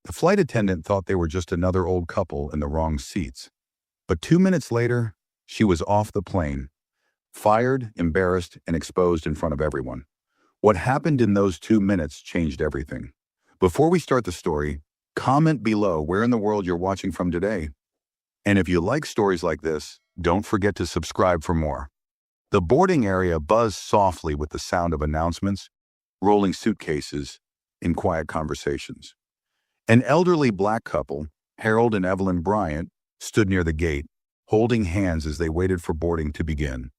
The flight attendant thought they were just another old couple in the wrong seats. But 2 minutes later, she was off the plane, fired, embarrassed, and exposed in front of everyone. What happened in those 2 minutes changed everything. Before we start the story, comment below where in the world you're watching from today. And if you like stories like this, don't forget to subscribe for more. The boarding area buzzed softly with the sound of announcements, rolling suitcases, and quiet conversations. An elderly black couple, Harold and Evelyn Bryant, stood near the gate, holding hands as they waited for boarding to begin.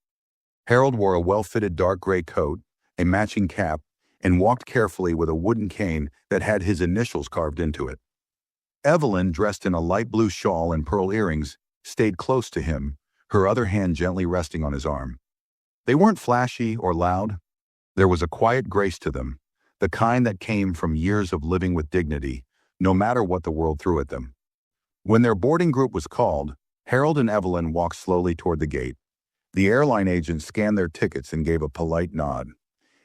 Harold wore a well-fitted dark gray coat, a matching cap, and walked carefully with a wooden cane that had his initials carved into it. Evelyn, dressed in a light blue shawl and pearl earrings, stayed close to him, her other hand gently resting on his arm. They weren't flashy or loud. There was a quiet grace to them, the kind that came from years of living with dignity, no matter what the world threw at them. When their boarding group was called, Harold and Evelyn walked slowly toward the gate. The airline agent scanned their tickets and gave a polite nod.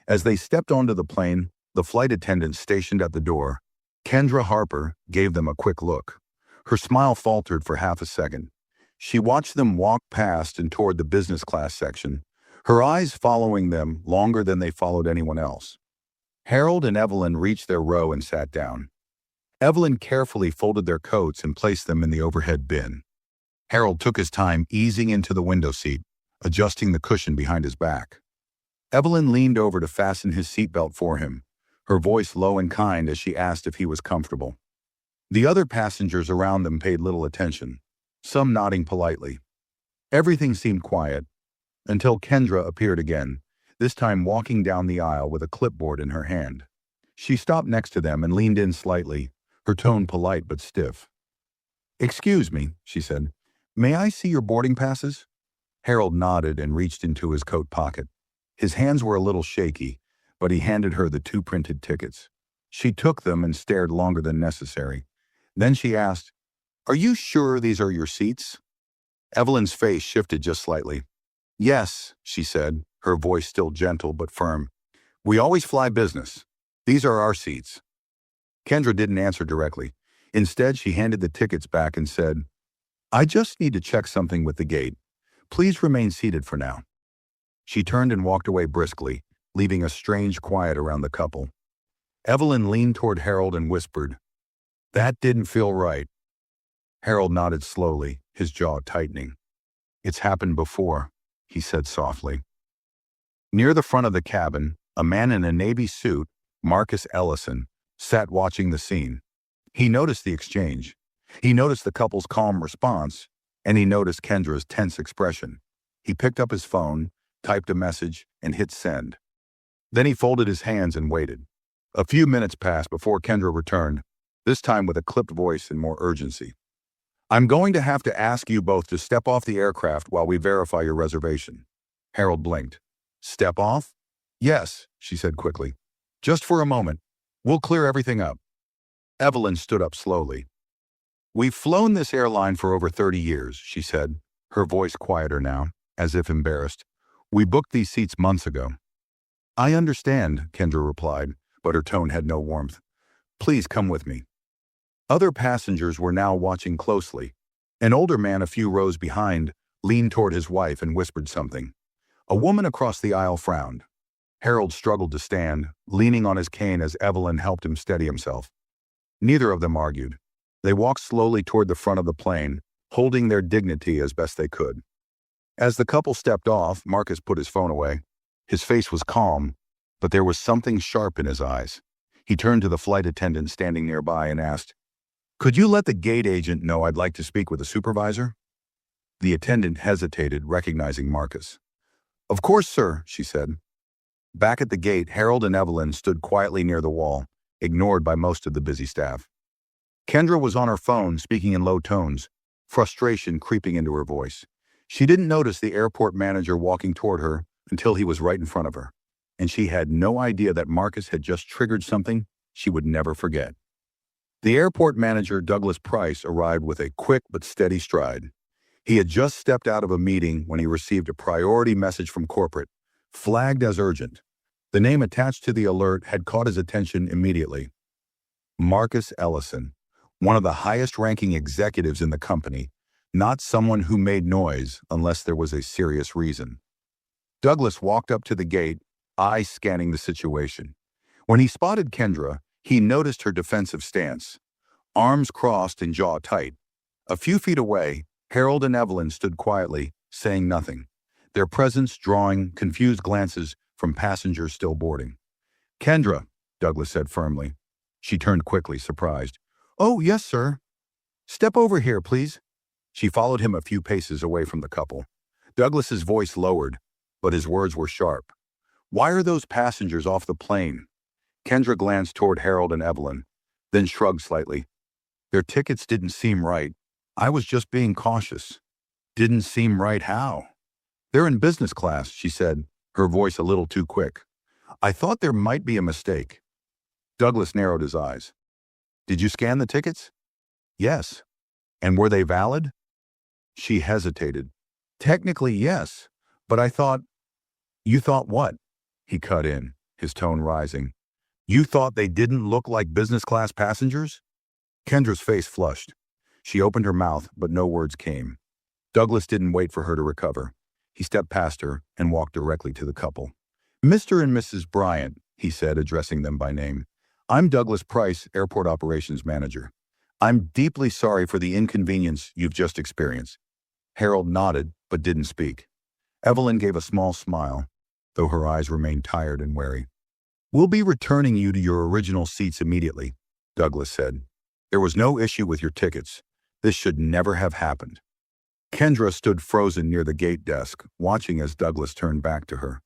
As they stepped onto the plane, the flight attendant stationed at the door, Kendra Harper, gave them a quick look. Her smile faltered for half a second. She watched them walk past and toward the business class section, her eyes following them longer than they followed anyone else. Harold and Evelyn reached their row and sat down. Evelyn carefully folded their coats and placed them in the overhead bin. Harold took his time easing into the window seat, adjusting the cushion behind his back. Evelyn leaned over to fasten his seatbelt for him, her voice low and kind as she asked if he was comfortable. The other passengers around them paid little attention, some nodding politely. Everything seemed quiet, until Kendra appeared again, this time walking down the aisle with a clipboard in her hand. She stopped next to them and leaned in slightly, her tone polite but stiff. "Excuse me," she said. "May I see your boarding passes?" Harold nodded and reached into his coat pocket. His hands were a little shaky, but he handed her the 2 printed tickets. She took them and stared longer than necessary. Then she asked, "Are you sure these are your seats?" Evelyn's face shifted just slightly. "Yes," she said, her voice still gentle but firm. "We always fly business. These are our seats." Kendra didn't answer directly. Instead, she handed the tickets back and said, "I just need to check something with the gate. Please remain seated for now." She turned and walked away briskly, leaving a strange quiet around the couple. Evelyn leaned toward Harold and whispered, "That didn't feel right." Harold nodded slowly, his jaw tightening. "It's happened before," he said softly. Near the front of the cabin, a man in a navy suit, Marcus Ellison, sat watching the scene. He noticed the exchange. He noticed the couple's calm response, and he noticed Kendra's tense expression. He picked up his phone, typed a message, and hit send. Then he folded his hands and waited. A few minutes passed before Kendra returned, this time with a clipped voice and more urgency. "I'm going to have to ask you both to step off the aircraft while we verify your reservation." Harold blinked. "Step off?" "Yes," she said quickly. "Just for a moment. We'll clear everything up." Evelyn stood up slowly. "We've flown this airline for over 30 years, she said, her voice quieter now, as if embarrassed. "We booked these seats months ago." "I understand," Kendra replied, but her tone had no warmth. "Please come with me." Other passengers were now watching closely. An older man a few rows behind leaned toward his wife and whispered something. A woman across the aisle frowned. Harold struggled to stand, leaning on his cane as Evelyn helped him steady himself. Neither of them argued. They walked slowly toward the front of the plane, holding their dignity as best they could. As the couple stepped off, Marcus put his phone away. His face was calm, but there was something sharp in his eyes. He turned to the flight attendant standing nearby and asked, "Could you let the gate agent know I'd like to speak with a supervisor?" The attendant hesitated, recognizing Marcus. "Of course, sir," she said. Back at the gate, Harold and Evelyn stood quietly near the wall, ignored by most of the busy staff. Kendra was on her phone, speaking in low tones, frustration creeping into her voice. She didn't notice the airport manager walking toward her until he was right in front of her, and she had no idea that Marcus had just triggered something she would never forget. The airport manager, Douglas Price, arrived with a quick but steady stride. He had just stepped out of a meeting when he received a priority message from corporate, flagged as urgent. The name attached to the alert had caught his attention immediately. Marcus Ellison, one of the highest-ranking executives in the company, not someone who made noise unless there was a serious reason. Douglas walked up to the gate, eyes scanning the situation. When he spotted Kendra, he noticed her defensive stance, arms crossed and jaw tight. A few feet away, Harold and Evelyn stood quietly, saying nothing, their presence drawing confused glances from passengers still boarding. "Kendra," Douglas said firmly. She turned quickly, surprised. "Oh, yes, sir." "Step over here, please." She followed him a few paces away from the couple. Douglas's voice lowered, but his words were sharp. "Why are those passengers off the plane?" Kendra glanced toward Harold and Evelyn, then shrugged slightly. "Their tickets didn't seem right. I was just being cautious." "Didn't seem right how?" "They're in business class," she said, her voice a little too quick. "I thought there might be a mistake." Douglas narrowed his eyes. "Did you scan the tickets?" "Yes." "And were they valid?" She hesitated. "Technically, yes, but I thought—" "You thought what?" He cut in, his tone rising. "You thought they didn't look like business class passengers?" Kendra's face flushed. She opened her mouth, but no words came. Douglas didn't wait for her to recover. He stepped past her and walked directly to the couple. "Mr. and Mrs. Bryant," he said, addressing them by name. "I'm Douglas Price, Airport Operations Manager. I'm deeply sorry for the inconvenience you've just experienced." Harold nodded, but didn't speak. Evelyn gave a small smile, though her eyes remained tired and wary. "We'll be returning you to your original seats immediately," Douglas said. "There was no issue with your tickets. This should never have happened." Kendra stood frozen near the gate desk, watching as Douglas turned back to her.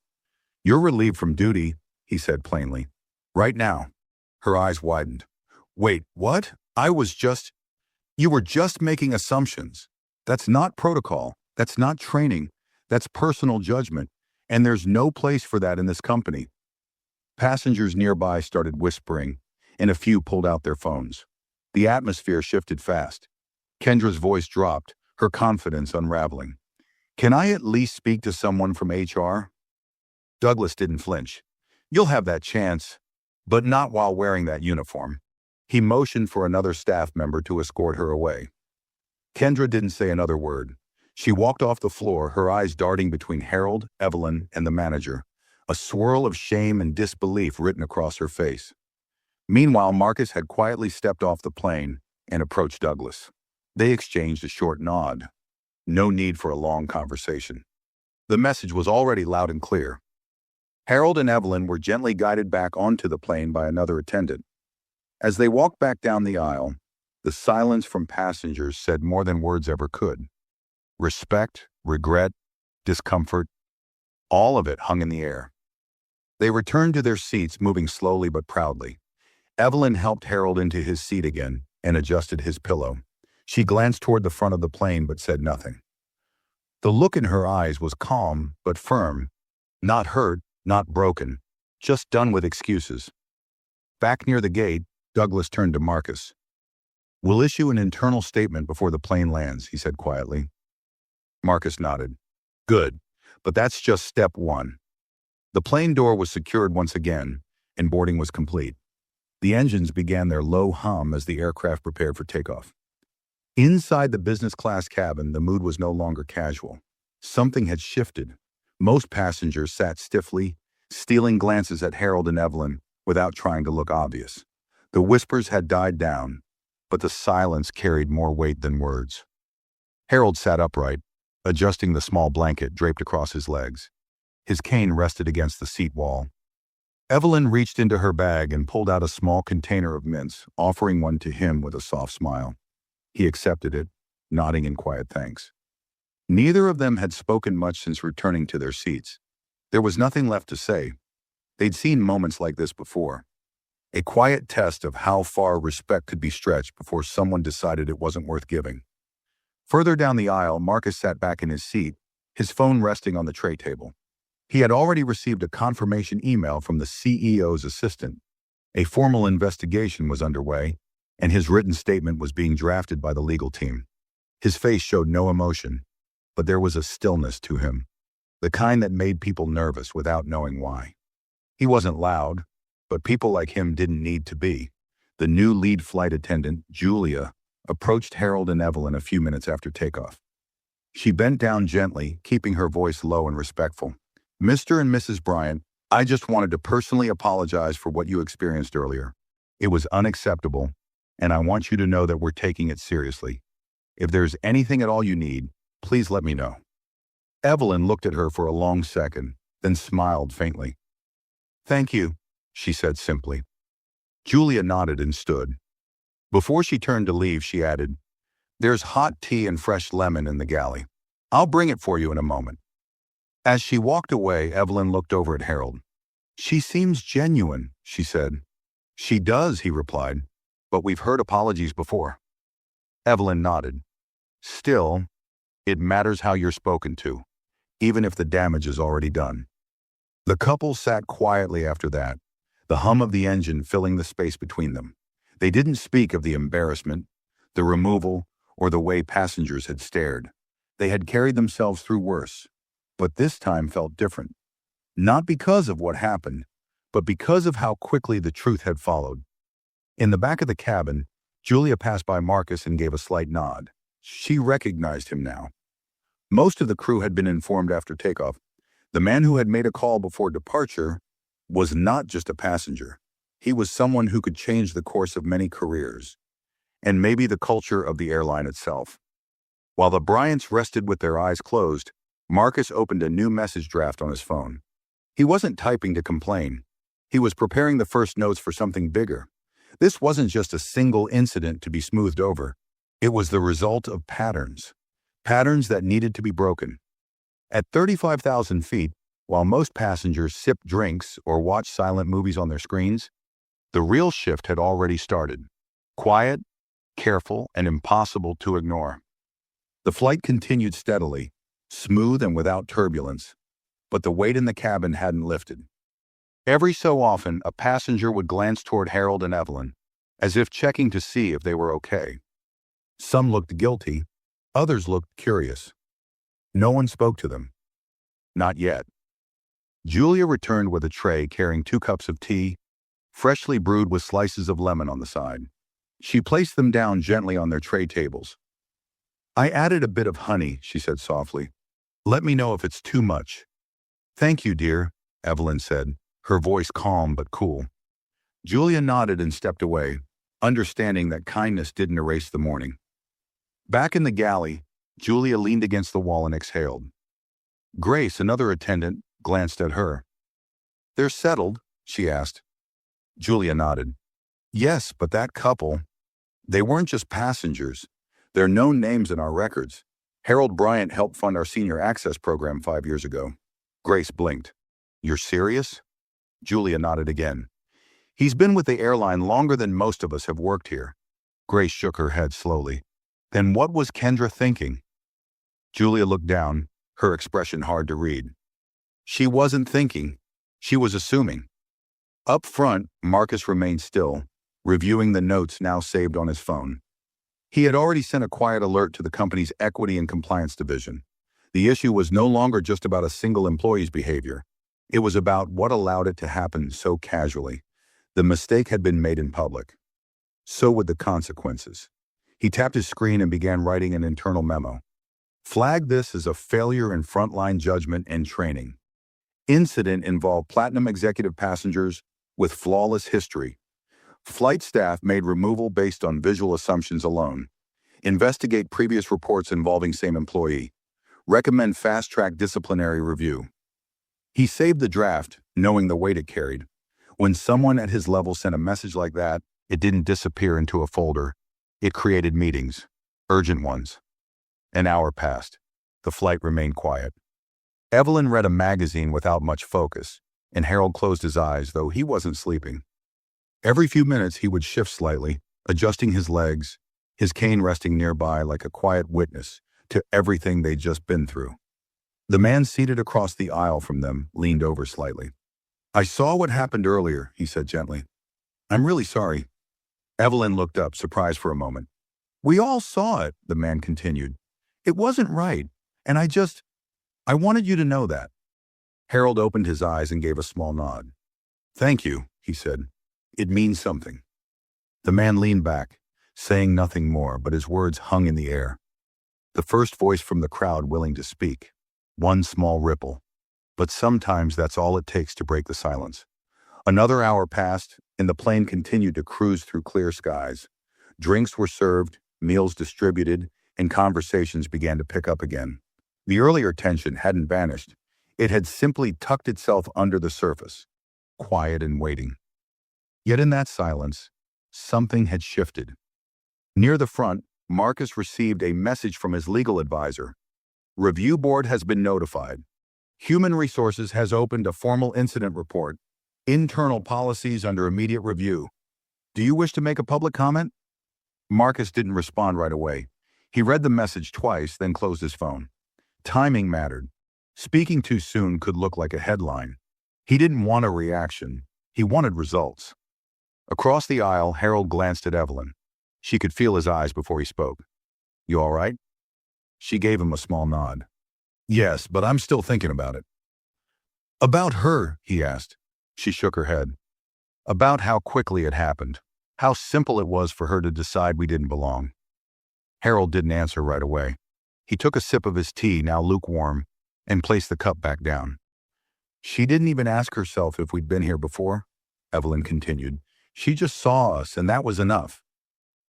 "You're relieved from duty," he said plainly. "Right now." Her eyes widened. "Wait, what? You were just making assumptions. That's not protocol. That's not training. That's personal judgment, and there's no place for that in this company." Passengers nearby started whispering, and a few pulled out their phones. The atmosphere shifted fast. Kendra's voice dropped, her confidence unraveling. "Can I at least speak to someone from HR?" Douglas didn't flinch. "You'll have that chance, but not while wearing that uniform." He motioned for another staff member to escort her away. Kendra didn't say another word. She walked off the floor, her eyes darting between Harold, Evelyn, and the manager, a swirl of shame and disbelief written across her face. Meanwhile, Marcus had quietly stepped off the plane and approached Douglas. They exchanged a short nod. No need for a long conversation. The message was already loud and clear. Harold and Evelyn were gently guided back onto the plane by another attendant. As they walked back down the aisle, the silence from passengers said more than words ever could. Respect, regret, discomfort, all of it hung in the air. They returned to their seats, moving slowly but proudly. Evelyn helped Harold into his seat again and adjusted his pillow. She glanced toward the front of the plane but said nothing. The look in her eyes was calm but firm, not hurt, not broken, just done with excuses. Back near the gate, Douglas turned to Marcus. "We'll issue an internal statement before the plane lands," he said quietly. Marcus nodded. "Good, but that's just step one." The plane door was secured once again, and boarding was complete. The engines began their low hum as the aircraft prepared for takeoff. Inside the business class cabin, the mood was no longer casual. Something had shifted. Most passengers sat stiffly, stealing glances at Harold and Evelyn without trying to look obvious. The whispers had died down, but the silence carried more weight than words. Harold sat upright, adjusting the small blanket draped across his legs. His cane rested against the seat wall. Evelyn reached into her bag and pulled out a small container of mints, offering one to him with a soft smile. He accepted it, nodding in quiet thanks. Neither of them had spoken much since returning to their seats. There was nothing left to say. They'd seen moments like this before. A quiet test of how far respect could be stretched before someone decided it wasn't worth giving. Further down the aisle, Marcus sat back in his seat, his phone resting on the tray table. He had already received a confirmation email from the CEO's assistant. A formal investigation was underway, and his written statement was being drafted by the legal team. His face showed no emotion, but there was a stillness to him, the kind that made people nervous without knowing why. He wasn't loud, but people like him didn't need to be. The new lead flight attendant, Julia, approached Harold and Evelyn a few minutes after takeoff. She bent down gently, keeping her voice low and respectful. "Mr. and Mrs. Bryant, I just wanted to personally apologize for what you experienced earlier. It was unacceptable, and I want you to know that we're taking it seriously. If there's anything at all you need, please let me know." Evelyn looked at her for a long second, then smiled faintly. "Thank you," she said simply. Julia nodded and stood. Before she turned to leave, she added, "There's hot tea and fresh lemon in the galley. I'll bring it for you in a moment." As she walked away, Evelyn looked over at Harold. "She seems genuine," she said. "She does," he replied, "but we've heard apologies before." Evelyn nodded. "Still, it matters how you're spoken to, even if the damage is already done." The couple sat quietly after that, the hum of the engine filling the space between them. They didn't speak of the embarrassment, the removal, or the way passengers had stared. They had carried themselves through worse, but this time felt different. Not because of what happened, but because of how quickly the truth had followed. In the back of the cabin, Julia passed by Marcus and gave a slight nod. She recognized him now. Most of the crew had been informed after takeoff. The man who had made a call before departure was not just a passenger. He was someone who could change the course of many careers, and maybe the culture of the airline itself. While the Bryants rested with their eyes closed, Marcus opened a new message draft on his phone. He wasn't typing to complain. He was preparing the first notes for something bigger. This wasn't just a single incident to be smoothed over. It was the result of patterns that needed to be broken. At 35,000 feet, while most passengers sipped drinks or watched silent movies on their screens, the real shift had already started. Quiet, careful, and impossible to ignore. The flight continued steadily, smooth and without turbulence, but the weight in the cabin hadn't lifted. Every so often, a passenger would glance toward Harold and Evelyn, as if checking to see if they were okay. Some looked guilty, others looked curious. No one spoke to them. Not yet. Julia returned with a tray carrying 2 cups of tea, freshly brewed with slices of lemon on the side. She placed them down gently on their tray tables. "I added a bit of honey," she said softly. "Let me know if it's too much." "Thank you, dear," Evelyn said, her voice calm but cool. Julia nodded and stepped away, understanding that kindness didn't erase the morning. Back in the galley, Julia leaned against the wall and exhaled. Grace, another attendant, glanced at her. "They're settled?" she asked. Julia nodded. "Yes, but that couple, they weren't just passengers. They're known names in our records. Harold Bryant helped fund our senior access program 5 years ago." Grace blinked. "You're serious?" Julia nodded again. "He's been with the airline longer than most of us have worked here." Grace shook her head slowly. "Then what was Kendra thinking?" Julia looked down, her expression hard to read. She wasn't thinking. She was assuming. Up front, Marcus remained still, reviewing the notes now saved on his phone. He had already sent a quiet alert to the company's Equity and Compliance division. The issue was no longer just about a single employee's behavior. It was about what allowed it to happen so casually. The mistake had been made in public. So would the consequences. He tapped his screen and began writing an internal memo. "Flag this as a failure in frontline judgment and training. Incident involved platinum executive passengers with flawless history. Flight staff made removal based on visual assumptions alone. Investigate previous reports involving same employee. Recommend fast-track disciplinary review." He saved the draft, knowing the weight it carried. When someone at his level sent a message like that, it didn't disappear into a folder. It created meetings, urgent ones. An hour passed. The flight remained quiet. Evelyn read a magazine without much focus, and Harold closed his eyes, though he wasn't sleeping. Every few minutes he would shift slightly, adjusting his legs, his cane resting nearby like a quiet witness to everything they'd just been through. The man seated across the aisle from them leaned over slightly. "I saw what happened earlier," he said gently. "I'm really sorry." Evelyn looked up, surprised for a moment. "We all saw it," the man continued. "It wasn't right, and I wanted you to know that." Harold opened his eyes and gave a small nod. "Thank you," he said. "It means something." The man leaned back, saying nothing more, but his words hung in the air. The first voice from the crowd willing to speak. One small ripple. But sometimes that's all it takes to break the silence. Another hour passed, and the plane continued to cruise through clear skies. Drinks were served, meals distributed, and conversations began to pick up again. The earlier tension hadn't vanished. It had simply tucked itself under the surface, quiet and waiting. Yet in that silence, something had shifted. Near the front, Marcus received a message from his legal advisor. Review board has been notified. Human Resources has opened a formal incident report. Internal policies under immediate review. Do you wish to make a public comment? Marcus didn't respond right away. He read the message twice, then closed his phone. Timing mattered. Speaking too soon could look like a headline. He didn't want a reaction. He wanted results. Across the aisle, Harold glanced at Evelyn. She could feel his eyes before he spoke. You all right? She gave him a small nod. Yes, but I'm still thinking about it. About her, he asked. She shook her head. About how quickly it happened. How simple it was for her to decide we didn't belong. Harold didn't answer right away. He took a sip of his tea, now lukewarm, and placed the cup back down. She didn't even ask herself if we'd been here before, Evelyn continued. She just saw us, and that was enough.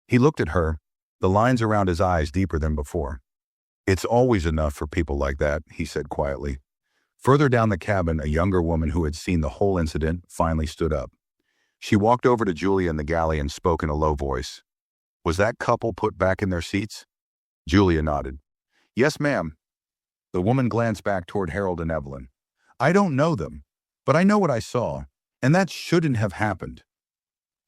He looked at her, the lines around his eyes deeper than before. It's always enough for people like that, he said quietly. Further down the cabin, a younger woman who had seen the whole incident finally stood up. She walked over to Julia in the galley and spoke in a low voice. Was that couple put back in their seats? Julia nodded. Yes, ma'am. The woman glanced back toward Harold and Evelyn. I don't know them, but I know what I saw, and that shouldn't have happened.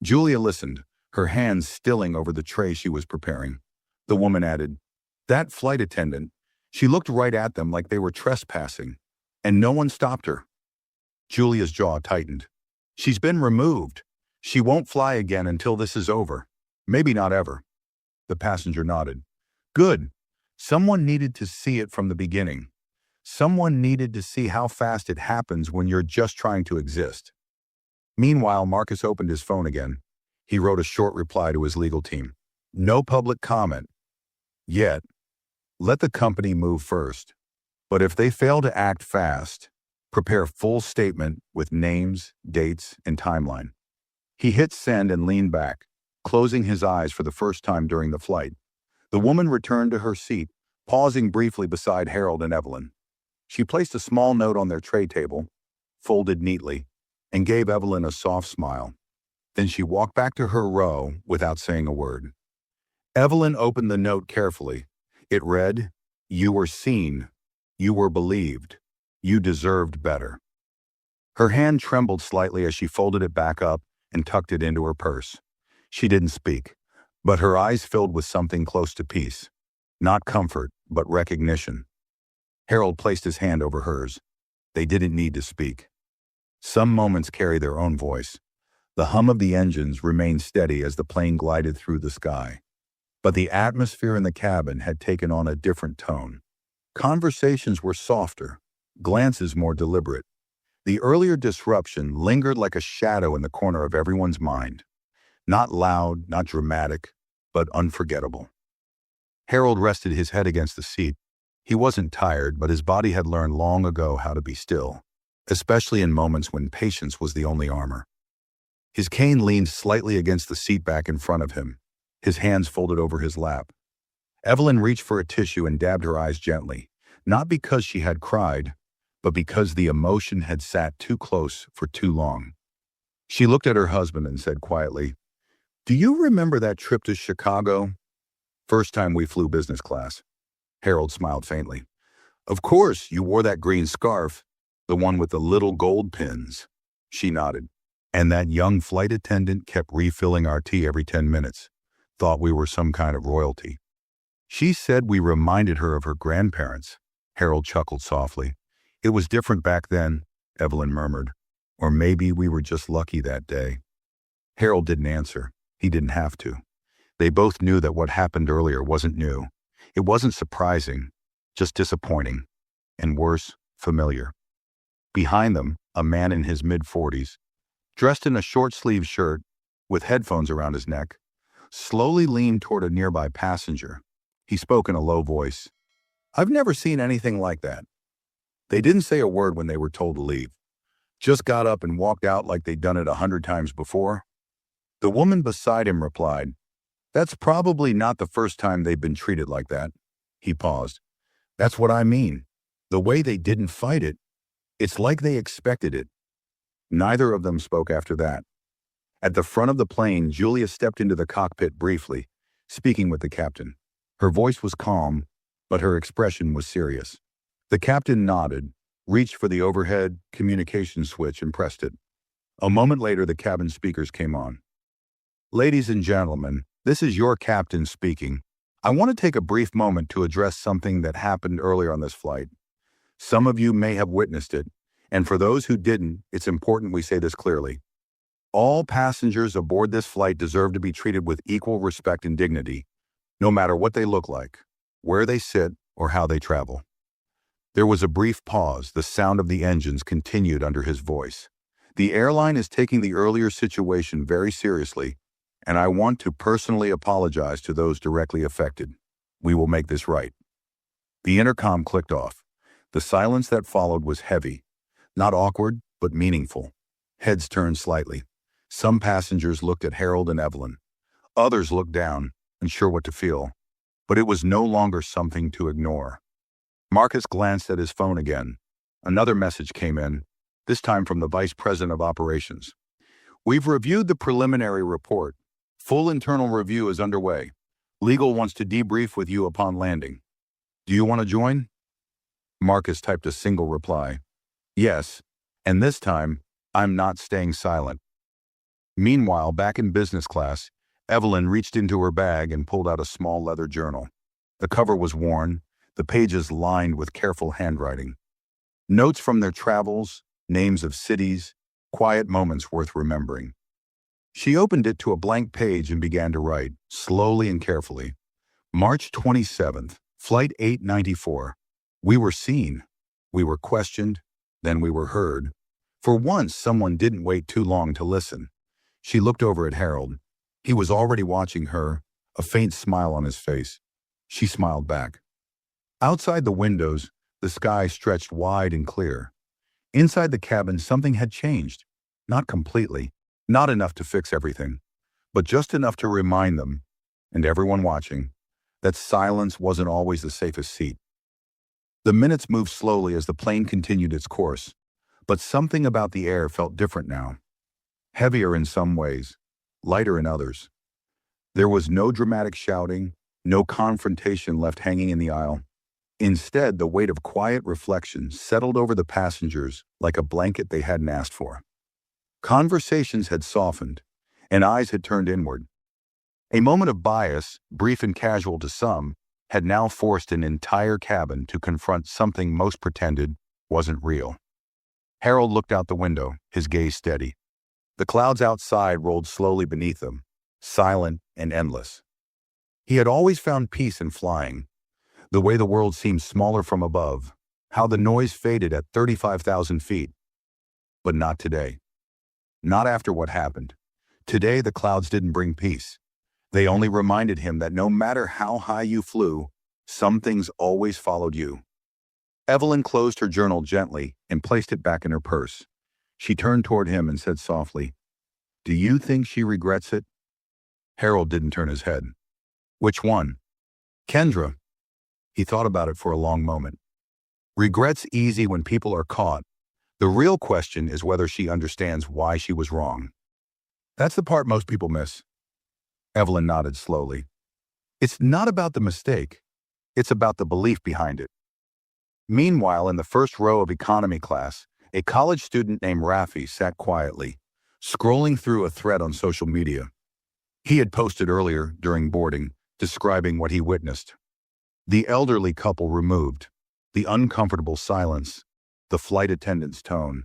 Julia listened, her hands stilling over the tray she was preparing. The woman added, that flight attendant, she looked right at them like they were trespassing, and no one stopped her. Julia's jaw tightened. She's been removed. She won't fly again until this is over. Maybe not ever. The passenger nodded. Good. Someone needed to see it from the beginning. Someone needed to see how fast it happens when you're just trying to exist. Meanwhile, Marcus opened his phone again. He wrote a short reply to his legal team. No public comment. Yet, let the company move first. But if they fail to act fast, prepare full statement with names, dates, and timeline. He hit send and leaned back, closing his eyes for the first time during the flight. The woman returned to her seat, pausing briefly beside Harold and Evelyn. She placed a small note on their tray table, folded neatly, and gave Evelyn a soft smile. Then she walked back to her row without saying a word. Evelyn opened the note carefully. It read, You were seen. You were believed. You deserved better. Her hand trembled slightly as she folded it back up and tucked it into her purse. She didn't speak, but her eyes filled with something close to peace. Not comfort, but recognition. Harold placed his hand over hers. They didn't need to speak. Some moments carry their own voice. The hum of the engines remained steady as the plane glided through the sky. But the atmosphere in the cabin had taken on a different tone. Conversations were softer, glances more deliberate. The earlier disruption lingered like a shadow in the corner of everyone's mind. Not loud, not dramatic, but unforgettable. Harold rested his head against the seat. He wasn't tired, but his body had learned long ago how to be still, especially in moments when patience was the only armor. His cane leaned slightly against the seat back in front of him, his hands folded over his lap. Evelyn reached for a tissue and dabbed her eyes gently, not because she had cried, but because the emotion had sat too close for too long. She looked at her husband and said quietly, Do you remember that trip to Chicago? First time we flew business class. Harold smiled faintly. Of course, you wore that green scarf, the one with the little gold pins. She nodded. And that young flight attendant kept refilling our tea every 10 minutes. Thought we were some kind of royalty. She said we reminded her of her grandparents. Harold chuckled softly. It was different back then, Evelyn murmured. Or maybe we were just lucky that day. Harold didn't answer. He didn't have to. They both knew that what happened earlier wasn't new. It wasn't surprising, just disappointing. And worse, familiar. Behind them, a man in his mid-40s, dressed in a short-sleeved shirt, with headphones around his neck, slowly leaned toward a nearby passenger. He spoke in a low voice. "I've never seen anything like that." They didn't say a word when they were told to leave. Just got up and walked out like they'd done it 100 times before. The woman beside him replied, "That's probably not the first time they've been treated like that." He paused. "That's what I mean. The way they didn't fight it, it's like they expected it." Neither of them spoke after that. At the front of the plane, Julia stepped into the cockpit briefly, speaking with the captain. Her voice was calm, but her expression was serious. The captain nodded, reached for the overhead communication switch and pressed it. A moment later, the cabin speakers came on. "Ladies and gentlemen, this is your captain speaking. I want to take a brief moment to address something that happened earlier on this flight. Some of you may have witnessed it, and for those who didn't, it's important we say this clearly. All passengers aboard this flight deserve to be treated with equal respect and dignity, no matter what they look like, where they sit, or how they travel." There was a brief pause. The sound of the engines continued under his voice. "The airline is taking the earlier situation very seriously, and I want to personally apologize to those directly affected. We will make this right." The intercom clicked off. The silence that followed was heavy, not awkward, but meaningful. Heads turned slightly. Some passengers looked at Harold and Evelyn. Others looked down, unsure what to feel. But it was no longer something to ignore. Marcus glanced at his phone again. Another message came in, this time from the Vice President of Operations. "We've reviewed the preliminary report. Full internal review is underway. Legal wants to debrief with you upon landing. Do you want to join?" Marcus typed a single reply. "Yes, and this time, I'm not staying silent." Meanwhile, back in business class, Evelyn reached into her bag and pulled out a small leather journal. The cover was worn, the pages lined with careful handwriting. Notes from their travels, names of cities, quiet moments worth remembering. She opened it to a blank page and began to write, slowly and carefully. March 27th, Flight 894. We were seen. We were questioned. Then we were heard. For once, someone didn't wait too long to listen. She looked over at Harold. He was already watching her, a faint smile on his face. She smiled back. Outside the windows, the sky stretched wide and clear. Inside the cabin, something had changed. Not completely, not enough to fix everything, but just enough to remind them, and everyone watching, that silence wasn't always the safest seat. The minutes moved slowly as the plane continued its course, but something about the air felt different now. Heavier in some ways, lighter in others. There was no dramatic shouting, no confrontation left hanging in the aisle. Instead, the weight of quiet reflection settled over the passengers like a blanket they hadn't asked for. Conversations had softened, and eyes had turned inward. A moment of bias, brief and casual to some, had now forced an entire cabin to confront something most pretended wasn't real. Harold looked out the window, his gaze steady. The clouds outside rolled slowly beneath them, silent and endless. He had always found peace in flying, the way the world seemed smaller from above, how the noise faded at 35,000 feet. But not today. Not after what happened. Today, the clouds didn't bring peace. They only reminded him that no matter how high you flew, some things always followed you. Evelyn closed her journal gently and placed it back in her purse. She turned toward him and said softly, "Do you think she regrets it?" Harold didn't turn his head. "Which one?" "Kendra." He thought about it for a long moment. Regret's easy when people are caught. The real question is whether she understands why she was wrong. That's the part most people miss. Evelyn nodded slowly. It's not about the mistake. It's about the belief behind it. Meanwhile, in the first row of economy class, a college student named Rafi sat quietly, scrolling through a thread on social media. He had posted earlier, during boarding, describing what he witnessed. The elderly couple removed, the uncomfortable silence, the flight attendant's tone.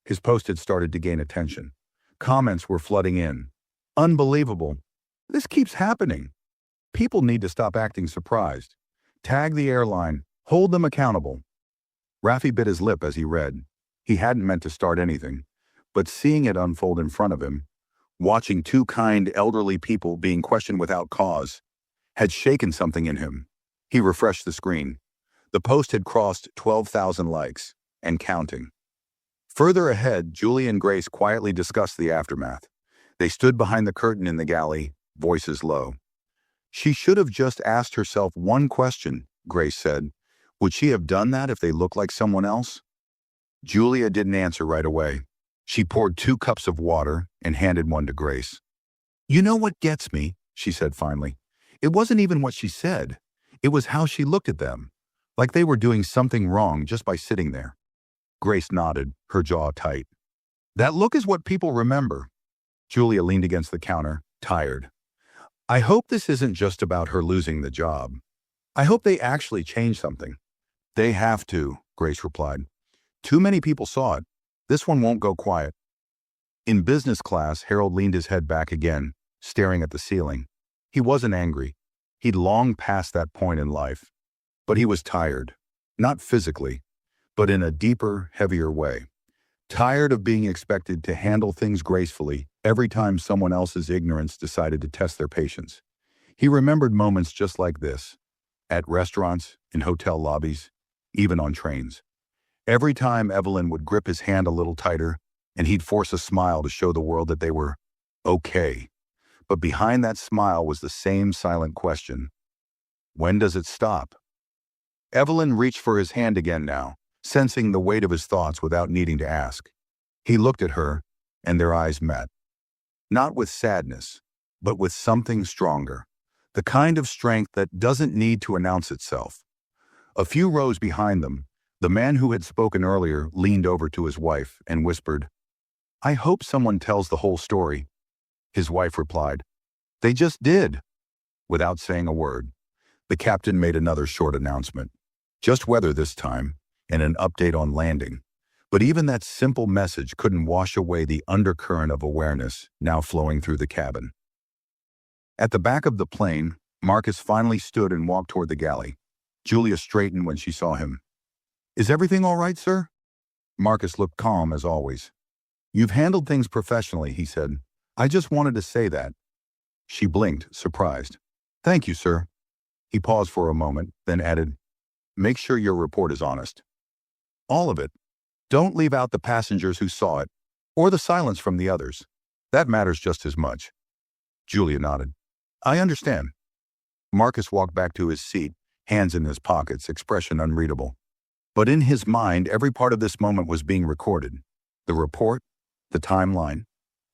His post had started to gain attention. Comments were flooding in. Unbelievable. This keeps happening. People need to stop acting surprised. Tag the airline. Hold them accountable. Rafi bit his lip as he read. He hadn't meant to start anything, but seeing it unfold in front of him, Watching two kind elderly people being questioned without cause had shaken something in him. He refreshed the screen. The post had crossed 12,000 likes, and counting. Further ahead, Julie and Grace quietly discussed the aftermath. They stood behind the curtain in the galley, voices low. She should have just asked herself one question, Grace said. Would she have done that if they looked like someone else? Julia didn't answer right away. She poured 2 cups of water and handed one to Grace. You know what gets me, she said finally. It wasn't even what she said. It was how she looked at them, like they were doing something wrong just by sitting there. Grace nodded, her jaw tight. That look is what people remember. Julia leaned against the counter, tired. I hope this isn't just about her losing the job. I hope they actually change something. They have to, Grace replied. Too many people saw it. This one won't go quiet. In business class, Harold leaned his head back again, staring at the ceiling. He wasn't angry. He'd long passed that point in life. But he was tired. Not physically, but in a deeper, heavier way. Tired of being expected to handle things gracefully every time someone else's ignorance decided to test their patience. He remembered moments just like this, at restaurants, in hotel lobbies, even on trains. Every time Evelyn would grip his hand a little tighter, and he'd force a smile to show the world that they were okay. But behind that smile was the same silent question. When does it stop? Evelyn reached for his hand again now, sensing the weight of his thoughts without needing to ask. He looked at her, and their eyes met. Not with sadness, but with something stronger. The kind of strength that doesn't need to announce itself. A few rows behind them, the man who had spoken earlier leaned over to his wife and whispered, I hope someone tells the whole story. His wife replied, They just did. Without saying a word, the captain made another short announcement. Just weather this time, and an update on landing. But even that simple message couldn't wash away the undercurrent of awareness now flowing through the cabin. At the back of the plane, Marcus finally stood and walked toward the galley. Julia straightened when she saw him. Is everything all right, sir? Marcus looked calm as always. You've handled things professionally, he said. I just wanted to say that. She blinked, surprised. Thank you, sir. He paused for a moment, then added, Make sure your report is honest. All of it. Don't leave out the passengers who saw it, or the silence from the others. That matters just as much. Julia nodded. I understand. Marcus walked back to his seat, hands in his pockets, expression unreadable. But in his mind, every part of this moment was being recorded. The report, the timeline,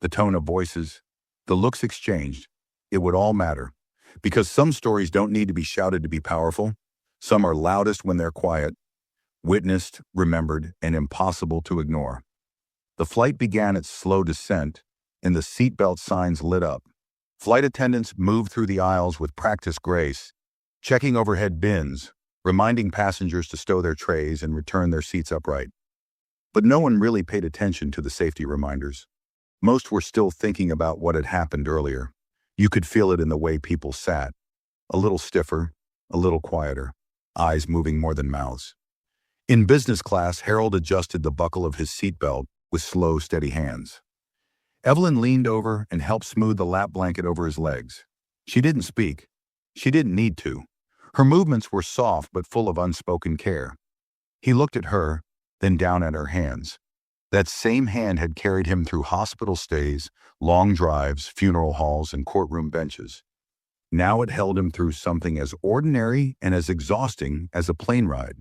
the tone of voices, the looks exchanged. It would all matter. Because some stories don't need to be shouted to be powerful. Some are loudest when they're quiet, witnessed, remembered, and impossible to ignore. The flight began its slow descent, and the seatbelt signs lit up. Flight attendants moved through the aisles with practiced grace, checking overhead bins, reminding passengers to stow their trays and return their seats upright. But no one really paid attention to the safety reminders. Most were still thinking about what had happened earlier. You could feel it in the way people sat. A little stiffer, a little quieter, eyes moving more than mouths. In business class, Harold adjusted the buckle of his seatbelt with slow, steady hands. Evelyn leaned over and helped smooth the lap blanket over his legs. She didn't speak. She didn't need to. Her movements were soft but full of unspoken care. He looked at her, then down at her hands. That same hand had carried him through hospital stays, long drives, funeral halls, and courtroom benches. Now it held him through something as ordinary and as exhausting as a plane ride.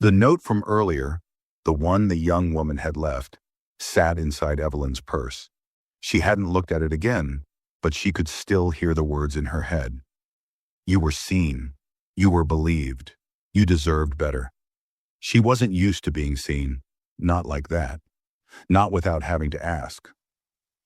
The note from earlier, the one the young woman had left, sat inside Evelyn's purse. She hadn't looked at it again, but she could still hear the words in her head. You were seen. You were believed. You deserved better. She wasn't used to being seen. Not like that. Not without having to ask.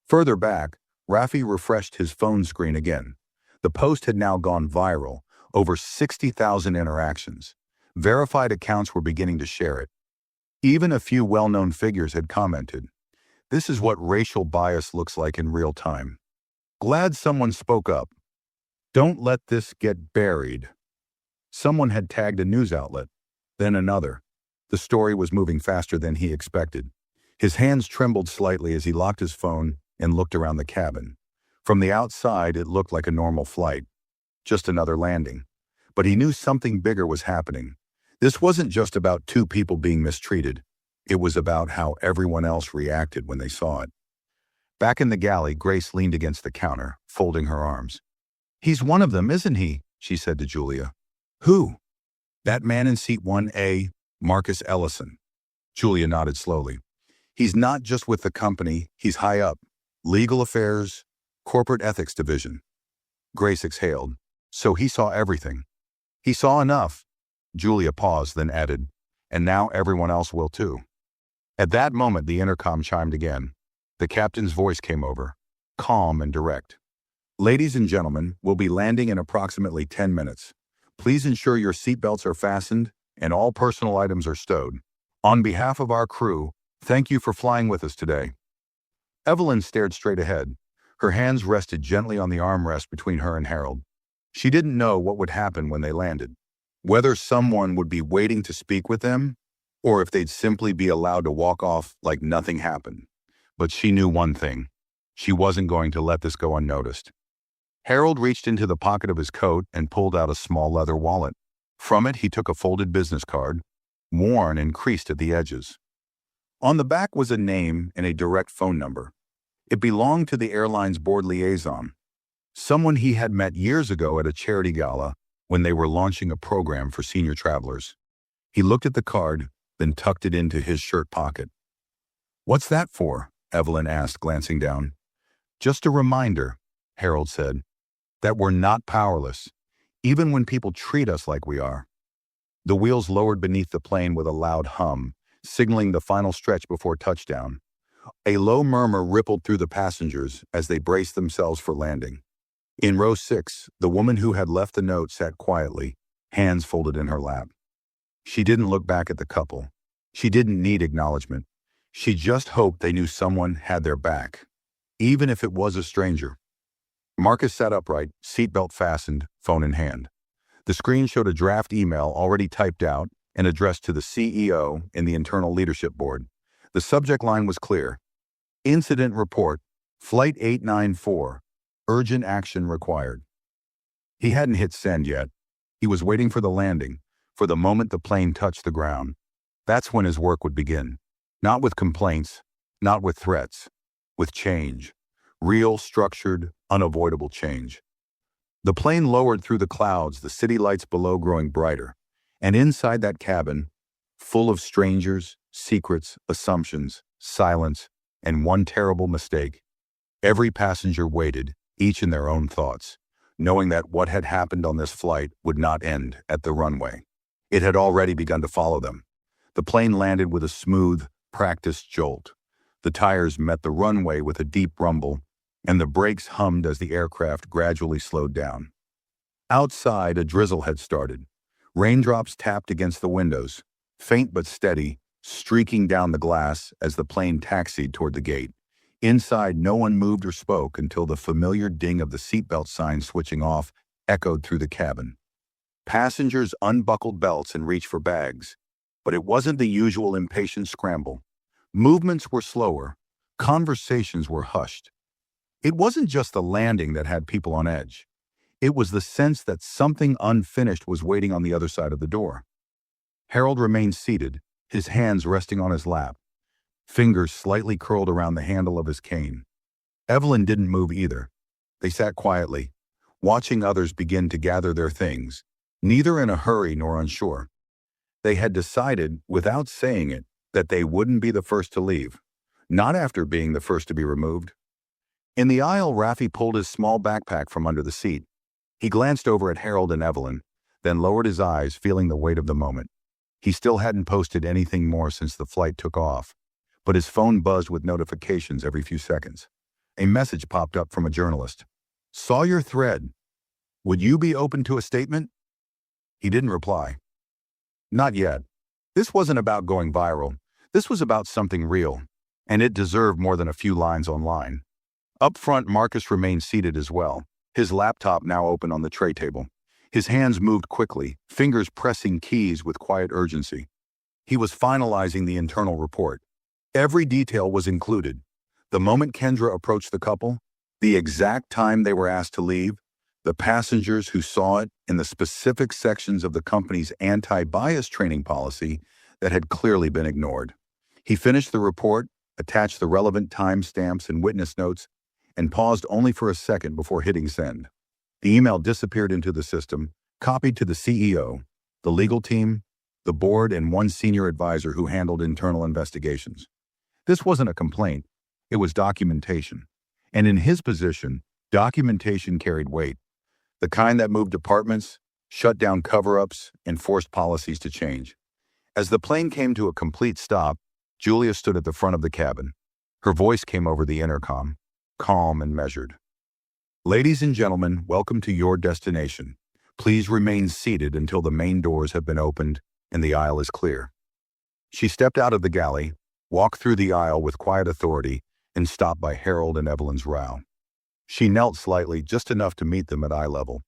Further back, Raffi refreshed his phone screen again. The post had now gone viral, over 60,000 interactions. Verified accounts were beginning to share it. Even a few well-known figures had commented. This is what racial bias looks like in real time. Glad someone spoke up. Don't let this get buried. Someone had tagged a news outlet, then another. The story was moving faster than he expected. His hands trembled slightly as he locked his phone and looked around the cabin. From the outside, it looked like a normal flight, just another landing. But he knew something bigger was happening. This wasn't just about two people being mistreated. It was about how everyone else reacted when they saw it. Back in the galley, Grace leaned against the counter, folding her arms. "He's one of them, isn't he?" she said to Julia. "Who?" "That man in seat 1A, Marcus Ellison." Julia nodded slowly. "He's not just with the company, he's high up. Legal affairs, corporate ethics division." Grace exhaled. "So he saw everything." "He saw enough." Julia paused, then added, "And now everyone else will too." At that moment, the intercom chimed again. The captain's voice came over, calm and direct. "Ladies and gentlemen, we'll be landing in approximately 10 minutes. Please ensure your seatbelts are fastened and all personal items are stowed. On behalf of our crew, thank you for flying with us today." Evelyn stared straight ahead. Her hands rested gently on the armrest between her and Harold. She didn't know what would happen when they landed. Whether someone would be waiting to speak with them, or if they'd simply be allowed to walk off like nothing happened. But she knew one thing. She wasn't going to let this go unnoticed. Harold reached into the pocket of his coat and pulled out a small leather wallet. From it, he took a folded business card, worn and creased at the edges. On the back was a name and a direct phone number. It belonged to the airline's board liaison, someone he had met years ago at a charity gala when they were launching a program for senior travelers. He looked at the card, then tucked it into his shirt pocket. "What's that for?" Evelyn asked, glancing down. "Just a reminder," Harold said, "that we're not powerless, even when people treat us like we are." The wheels lowered beneath the plane with a loud hum, signaling the final stretch before touchdown. A low murmur rippled through the passengers as they braced themselves for landing. In row 6, the woman who had left the note sat quietly, hands folded in her lap. She didn't look back at the couple. She didn't need acknowledgement. She just hoped they knew someone had their back, even if it was a stranger. Marcus sat upright, seatbelt fastened, phone in hand. The screen showed a draft email already typed out and addressed to the CEO and the internal leadership board. The subject line was clear. "Incident report, Flight 894, urgent action required." He hadn't hit send yet. He was waiting for the landing, for the moment the plane touched the ground. That's when his work would begin. Not with complaints, not with threats, with change. Real, structured, unavoidable change. The plane lowered through the clouds, the city lights below growing brighter. And inside that cabin, full of strangers, secrets, assumptions, silence, and one terrible mistake, every passenger waited, each in their own thoughts, knowing that what had happened on this flight would not end at the runway. It had already begun to follow them. The plane landed with a smooth, practiced jolt. The tires met the runway with a deep rumble, and the brakes hummed as the aircraft gradually slowed down. Outside, a drizzle had started. Raindrops tapped against the windows, faint but steady, streaking down the glass as the plane taxied toward the gate. Inside, no one moved or spoke until the familiar ding of the seatbelt sign switching off echoed through the cabin. Passengers unbuckled belts and reached for bags, but it wasn't the usual impatient scramble. Movements were slower, conversations were hushed. It wasn't just the landing that had people on edge. It was the sense that something unfinished was waiting on the other side of the door. Harold remained seated, his hands resting on his lap, fingers slightly curled around the handle of his cane. Evelyn didn't move either. They sat quietly, watching others begin to gather their things, neither in a hurry nor unsure. They had decided, without saying it, that they wouldn't be the first to leave, not after being the first to be removed. In the aisle, Raffi pulled his small backpack from under the seat. He glanced over at Harold and Evelyn, then lowered his eyes, feeling the weight of the moment. He still hadn't posted anything more since the flight took off, but his phone buzzed with notifications every few seconds. A message popped up from a journalist. "Saw your thread. Would you be open to a statement?" He didn't reply. Not yet. This wasn't about going viral. This was about something real, and it deserved more than a few lines online. Up front, Marcus remained seated as well, his laptop now open on the tray table. His hands moved quickly, fingers pressing keys with quiet urgency. He was finalizing the internal report. Every detail was included. The moment Kendra approached the couple, the exact time they were asked to leave, the passengers who saw it in the specific sections of the company's anti-bias training policy that had clearly been ignored. He finished the report, attached the relevant timestamps and witness notes, and paused only for a second before hitting send. The email disappeared into the system, copied to the CEO, the legal team, the board, and one senior advisor who handled internal investigations. This wasn't a complaint, it was documentation. And in his position, documentation carried weight, the kind that moved departments, shut down cover-ups, and forced policies to change. As the plane came to a complete stop, Julia stood at the front of the cabin. Her voice came over the intercom, calm and measured. "Ladies and gentlemen, welcome to your destination. Please remain seated until the main doors have been opened and the aisle is clear." She stepped out of the galley, walked through the aisle with quiet authority, and stopped by Harold and Evelyn's row. She knelt slightly, just enough to meet them at eye level.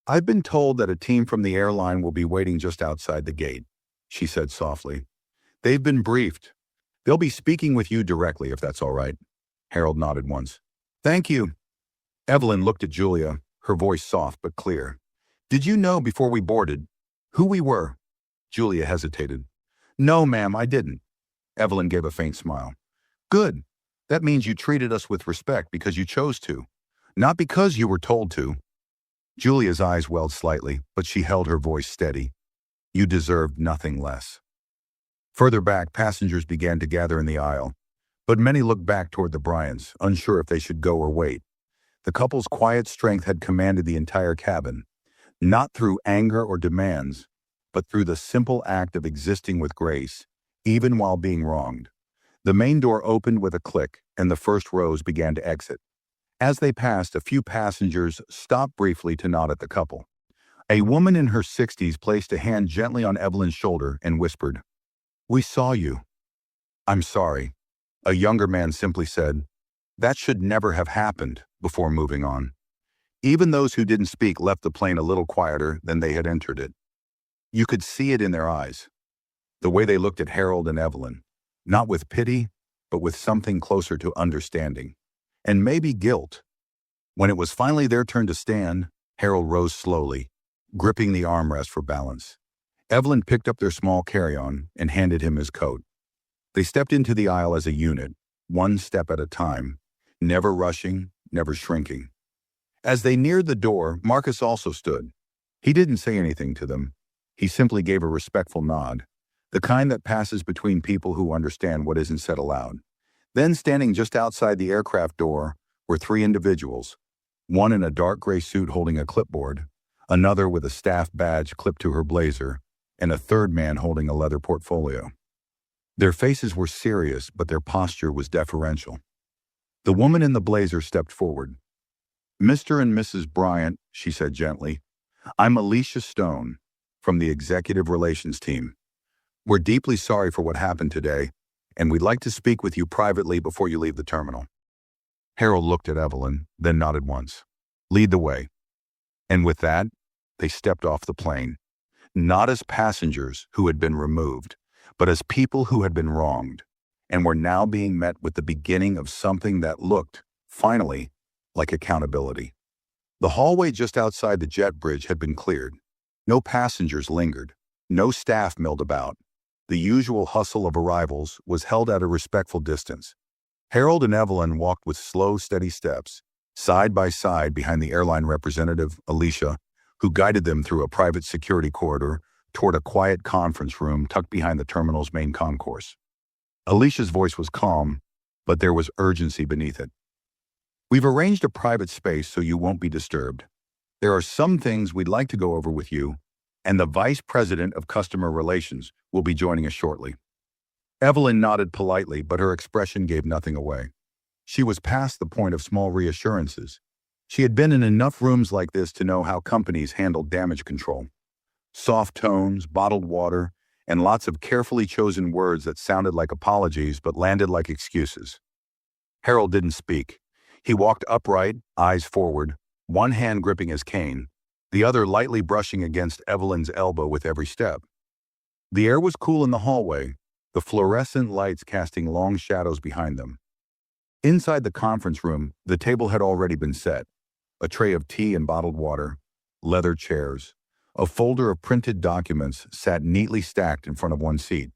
"I've been told that a team from the airline will be waiting just outside the gate," she said softly. "They've been briefed. They'll be speaking with you directly, if that's all right." Harold nodded once. "Thank you." Evelyn looked at Julia, her voice soft but clear. "Did you know before we boarded who we were?" Julia hesitated. "No, ma'am, I didn't." Evelyn gave a faint smile. "Good. That means you treated us with respect because you chose to, not because you were told to." Julia's eyes welled slightly, but she held her voice steady. "You deserved nothing less." Further back, passengers began to gather in the aisle, but many looked back toward the Bryants, unsure if they should go or wait. The couple's quiet strength had commanded the entire cabin, not through anger or demands, but through the simple act of existing with grace, even while being wronged. The main door opened with a click, and the first rows began to exit. As they passed, a few passengers stopped briefly to nod at the couple. A woman in her 60s placed a hand gently on Evelyn's shoulder and whispered, "We saw you." "I'm sorry." A younger man simply said, "That should never have happened," before moving on. Even those who didn't speak left the plane a little quieter than they had entered it. You could see it in their eyes, the way they looked at Harold and Evelyn, not with pity, but with something closer to understanding, and maybe guilt. When it was finally their turn to stand, Harold rose slowly, gripping the armrest for balance. Evelyn picked up their small carry-on and handed him his coat. They stepped into the aisle as a unit, one step at a time, never rushing, never shrinking. As they neared the door, Marcus also stood. He didn't say anything to them. He simply gave a respectful nod, the kind that passes between people who understand what isn't said aloud. Then, standing just outside the aircraft door, were three individuals, one in a dark gray suit holding a clipboard, another with a staff badge clipped to her blazer, and a third man holding a leather portfolio. Their faces were serious, but their posture was deferential. The woman in the blazer stepped forward. "Mr. and Mrs. Bryant," she said gently, "I'm Alicia Stone, from the Executive Relations team. We're deeply sorry for what happened today, and we'd like to speak with you privately before you leave the terminal." Harold looked at Evelyn, then nodded once. "Lead the way." And with that, they stepped off the plane, not as passengers who had been removed, but as people who had been wronged, and were now being met with the beginning of something that looked, finally, like accountability. The hallway just outside the jet bridge had been cleared. No passengers lingered. No staff milled about. The usual hustle of arrivals was held at a respectful distance. Harold and Evelyn walked with slow, steady steps, side by side behind the airline representative, Alicia, who guided them through a private security corridor toward a quiet conference room tucked behind the terminal's main concourse. Alicia's voice was calm, but there was urgency beneath it. "We've arranged a private space so you won't be disturbed. There are some things we'd like to go over with you, and the Vice President of Customer Relations will be joining us shortly." Evelyn nodded politely, but her expression gave nothing away. She was past the point of small reassurances. She had been in enough rooms like this to know how companies handle damage control. Soft tones, bottled water, and lots of carefully chosen words that sounded like apologies but landed like excuses. Harold didn't speak. He walked upright, eyes forward, one hand gripping his cane, the other lightly brushing against Evelyn's elbow with every step. The air was cool in the hallway, the fluorescent lights casting long shadows behind them. Inside the conference room, the table had already been set. A tray of tea and bottled water, leather chairs. A folder of printed documents sat neatly stacked in front of one seat.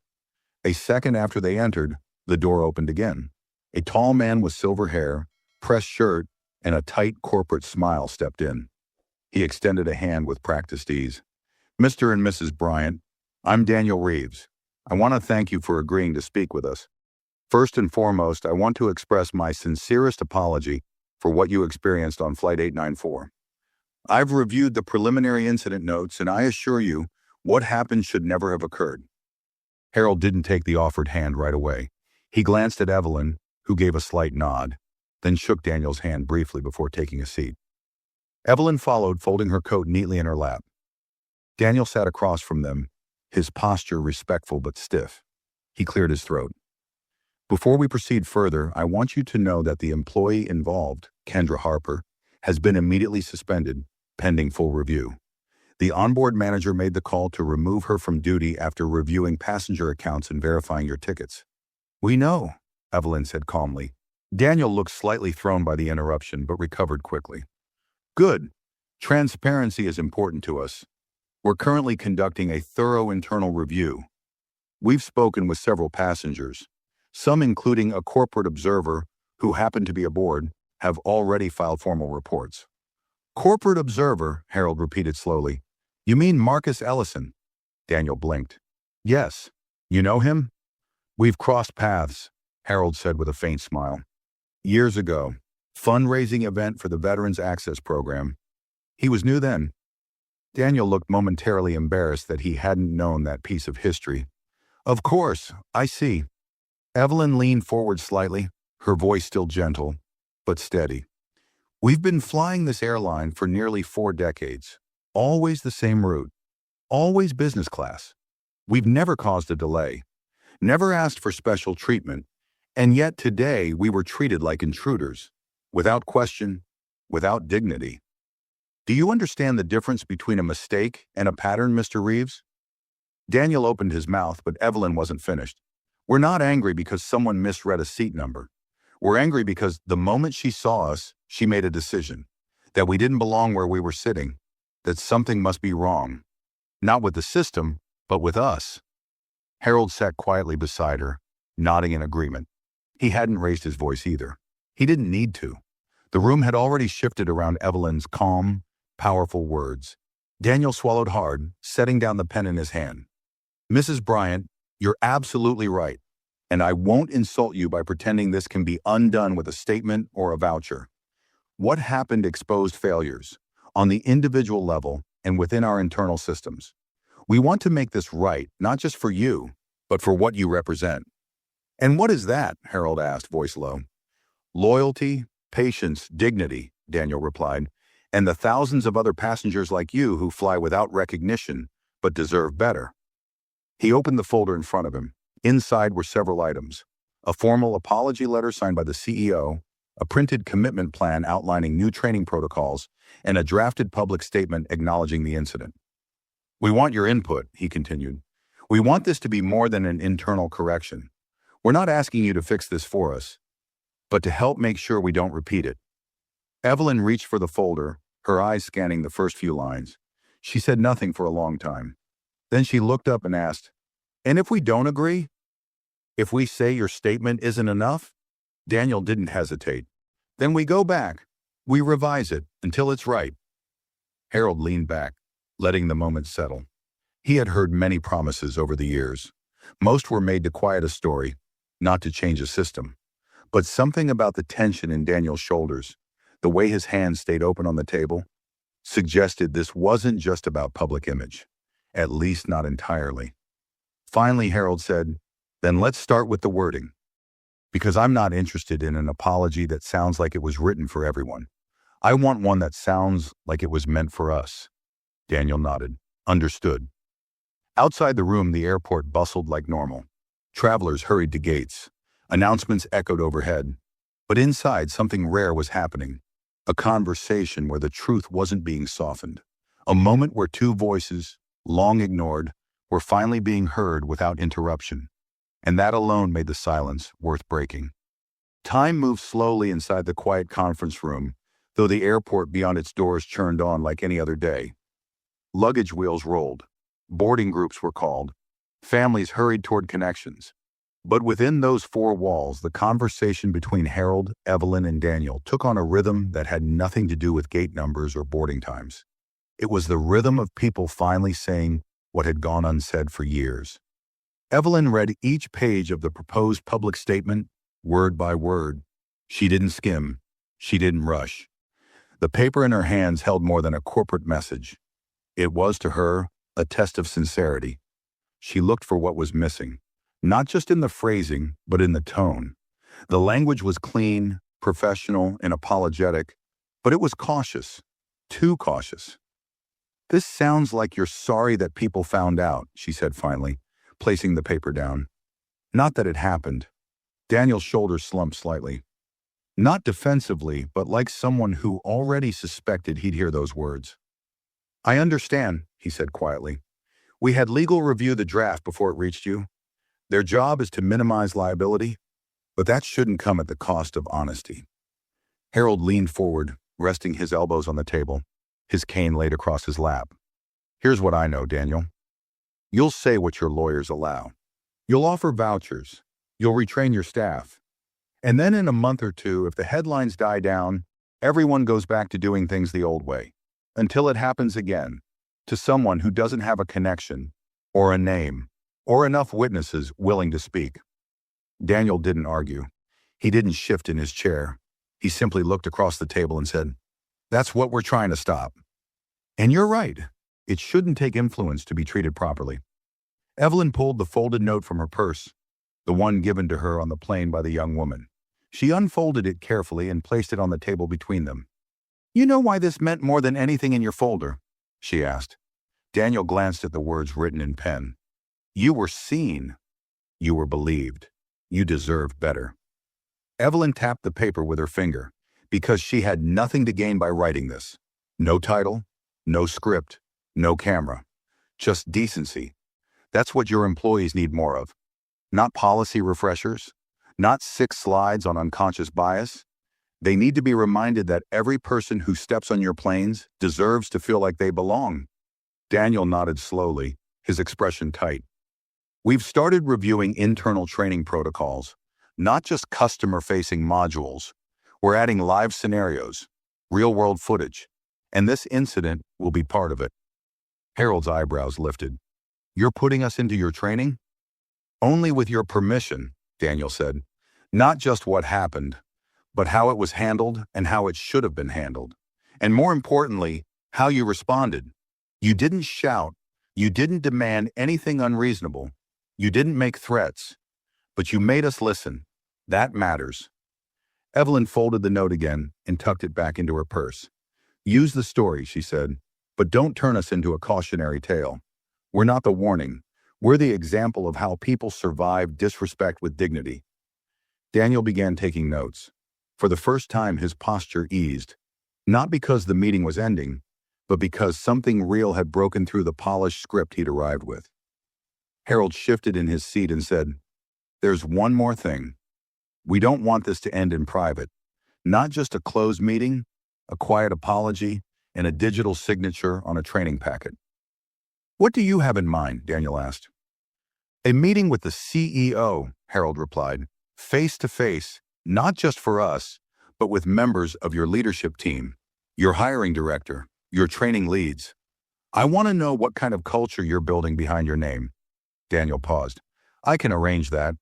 A second after they entered, the door opened again. A tall man with silver hair, pressed shirt, and a tight corporate smile stepped in. He extended a hand with practiced ease. "Mr. and Mrs. Bryant, I'm Daniel Reeves. I want to thank you for agreeing to speak with us. First and foremost, I want to express my sincerest apology for what you experienced on Flight 894. I've reviewed the preliminary incident notes, and I assure you, what happened should never have occurred." Harold didn't take the offered hand right away. He glanced at Evelyn, who gave a slight nod, then shook Daniel's hand briefly before taking a seat. Evelyn followed, folding her coat neatly in her lap. Daniel sat across from them, his posture respectful but stiff. He cleared his throat. "Before we proceed further, I want you to know that the employee involved, Kendra Harper, has been immediately suspended, pending full review. The onboard manager made the call to remove her from duty after reviewing passenger accounts and verifying your tickets." "We know," Evelyn said calmly. Daniel looked slightly thrown by the interruption, but recovered quickly. "Good. Transparency is important to us. We're currently conducting a thorough internal review. We've spoken with several passengers. Some, including a corporate observer who happened to be aboard, have already filed formal reports." "Corporate observer," Harold repeated slowly. "You mean Marcus Ellison?" Daniel blinked. "Yes. You know him?" "We've crossed paths," Harold said with a faint smile. "Years ago. Fundraising event for the Veterans Access Program. He was new then." Daniel looked momentarily embarrassed that he hadn't known that piece of history. "Of course, I see." Evelyn leaned forward slightly, her voice still gentle, but steady. "We've been flying this airline for nearly 4 decades. Always the same route. Always business class. We've never caused a delay. Never asked for special treatment. And yet today we were treated like intruders. Without question, without dignity. Do you understand the difference between a mistake and a pattern, Mr. Reeves?" Daniel opened his mouth, but Evelyn wasn't finished. "We're not angry because someone misread a seat number. We're angry because the moment she saw us, she made a decision. That we didn't belong where we were sitting. That something must be wrong. Not with the system, but with us." Harold sat quietly beside her, nodding in agreement. He hadn't raised his voice either. He didn't need to. The room had already shifted around Evelyn's calm, powerful words. Daniel swallowed hard, setting down the pen in his hand. "Mrs. Bryant, you're absolutely right, and I won't insult you by pretending this can be undone with a statement or a voucher. What happened exposed failures, on the individual level and within our internal systems. We want to make this right, not just for you, but for what you represent." "And what is that?" Harold asked, voice low. "Loyalty, patience, dignity," Daniel replied, "and the thousands of other passengers like you who fly without recognition, but deserve better." He opened the folder in front of him. Inside were several items: a formal apology letter signed by the CEO, a printed commitment plan outlining new training protocols, and a drafted public statement acknowledging the incident. "We want your input," he continued. "We want this to be more than an internal correction. We're not asking you to fix this for us, but to help make sure we don't repeat it." Evelyn reached for the folder, her eyes scanning the first few lines. She said nothing for a long time. Then she looked up and asked, "And if we don't agree? If we say your statement isn't enough?" Daniel didn't hesitate. "Then we go back. We revise it until it's right." Harold leaned back, letting the moment settle. He had heard many promises over the years. Most were made to quiet a story, not to change a system. But something about the tension in Daniel's shoulders, the way his hands stayed open on the table, suggested this wasn't just about public image, at least not entirely. Finally, Harold said, "Then let's start with the wording. Because I'm not interested in an apology that sounds like it was written for everyone. I want one that sounds like it was meant for us." Daniel nodded. "Understood." Outside the room, the airport bustled like normal. Travelers hurried to gates. Announcements echoed overhead. But inside, something rare was happening. A conversation where the truth wasn't being softened. A moment where two voices, long ignored, were finally being heard without interruption. And that alone made the silence worth breaking. Time moved slowly inside the quiet conference room, though the airport beyond its doors churned on like any other day. Luggage wheels rolled. Boarding groups were called. Families hurried toward connections. But within those four walls, the conversation between Harold, Evelyn, and Daniel took on a rhythm that had nothing to do with gate numbers or boarding times. It was the rhythm of people finally saying what had gone unsaid for years. Evelyn read each page of the proposed public statement, word by word. She didn't skim. She didn't rush. The paper in her hands held more than a corporate message. It was, to her, a test of sincerity. She looked for what was missing, not just in the phrasing, but in the tone. The language was clean, professional, and apologetic, but it was cautious, too cautious. "This sounds like you're sorry that people found out," she said finally, placing the paper down. "Not that it happened." Daniel's shoulders slumped slightly. Not defensively, but like someone who already suspected he'd hear those words. "I understand," he said quietly. "We had legal review the draft before it reached you. Their job is to minimize liability, but that shouldn't come at the cost of honesty." Harold leaned forward, resting his elbows on the table, his cane laid across his lap. "Here's what I know, Daniel. You'll say what your lawyers allow. You'll offer vouchers. You'll retrain your staff. And then in a month or two, if the headlines die down, everyone goes back to doing things the old way, until it happens again, to someone who doesn't have a connection, or a name, or enough witnesses willing to speak." Daniel didn't argue. He didn't shift in his chair. He simply looked across the table and said, "That's what we're trying to stop. And you're right. It shouldn't take influence to be treated properly." Evelyn pulled the folded note from her purse, the one given to her on the plane by the young woman. She unfolded it carefully and placed it on the table between them. "You know why this meant more than anything in your folder?" she asked. Daniel glanced at the words written in pen. "You were seen. You were believed. You deserved better." Evelyn tapped the paper with her finger, because she had nothing to gain by writing this. No title, no script, no camera. Just decency. That's what your employees need more of. Not policy refreshers, not 6 slides on unconscious bias. They need to be reminded that every person who steps on your planes deserves to feel like they belong. Daniel nodded slowly, his expression tight. "We've started reviewing internal training protocols, not just customer-facing modules. We're adding live scenarios, real-world footage, and this incident will be part of it." Harold's eyebrows lifted. "You're putting us into your training?" "Only with your permission," Daniel said. "Not just what happened, but how it was handled and how it should have been handled. And more importantly, how you responded. You didn't shout. You didn't demand anything unreasonable. You didn't make threats. But you made us listen. That matters." Evelyn folded the note again and tucked it back into her purse. "Use the story," she said, "but don't turn us into a cautionary tale. We're not the warning. We're the example of how people survive disrespect with dignity." Daniel began taking notes. For the first time, his posture eased, not because the meeting was ending, but because something real had broken through the polished script he'd arrived with. Harold shifted in his seat and said, "There's one more thing. We don't want this to end in private. Not just a closed meeting, a quiet apology, and a digital signature on a training packet." "What do you have in mind?" Daniel asked. "A meeting with the CEO," Harold replied, "face to face, not just for us, but with members of your leadership team, your hiring director, your training leads. I want to know what kind of culture you're building behind your name." Daniel paused. "I can arrange that."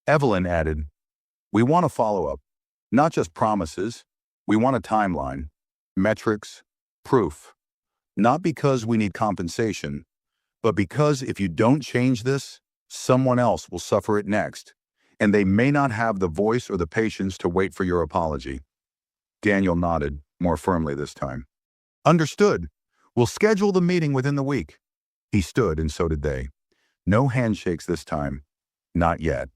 Evelyn added, "We want a follow-up, not just promises. We want a timeline, metrics, proof. Not because we need compensation, but because if you don't change this, someone else will suffer it next, and they may not have the voice or the patience to wait for your apology." Daniel nodded, more firmly this time. "Understood. We'll schedule the meeting within the week." He stood, and so did they. No handshakes this time. Not yet.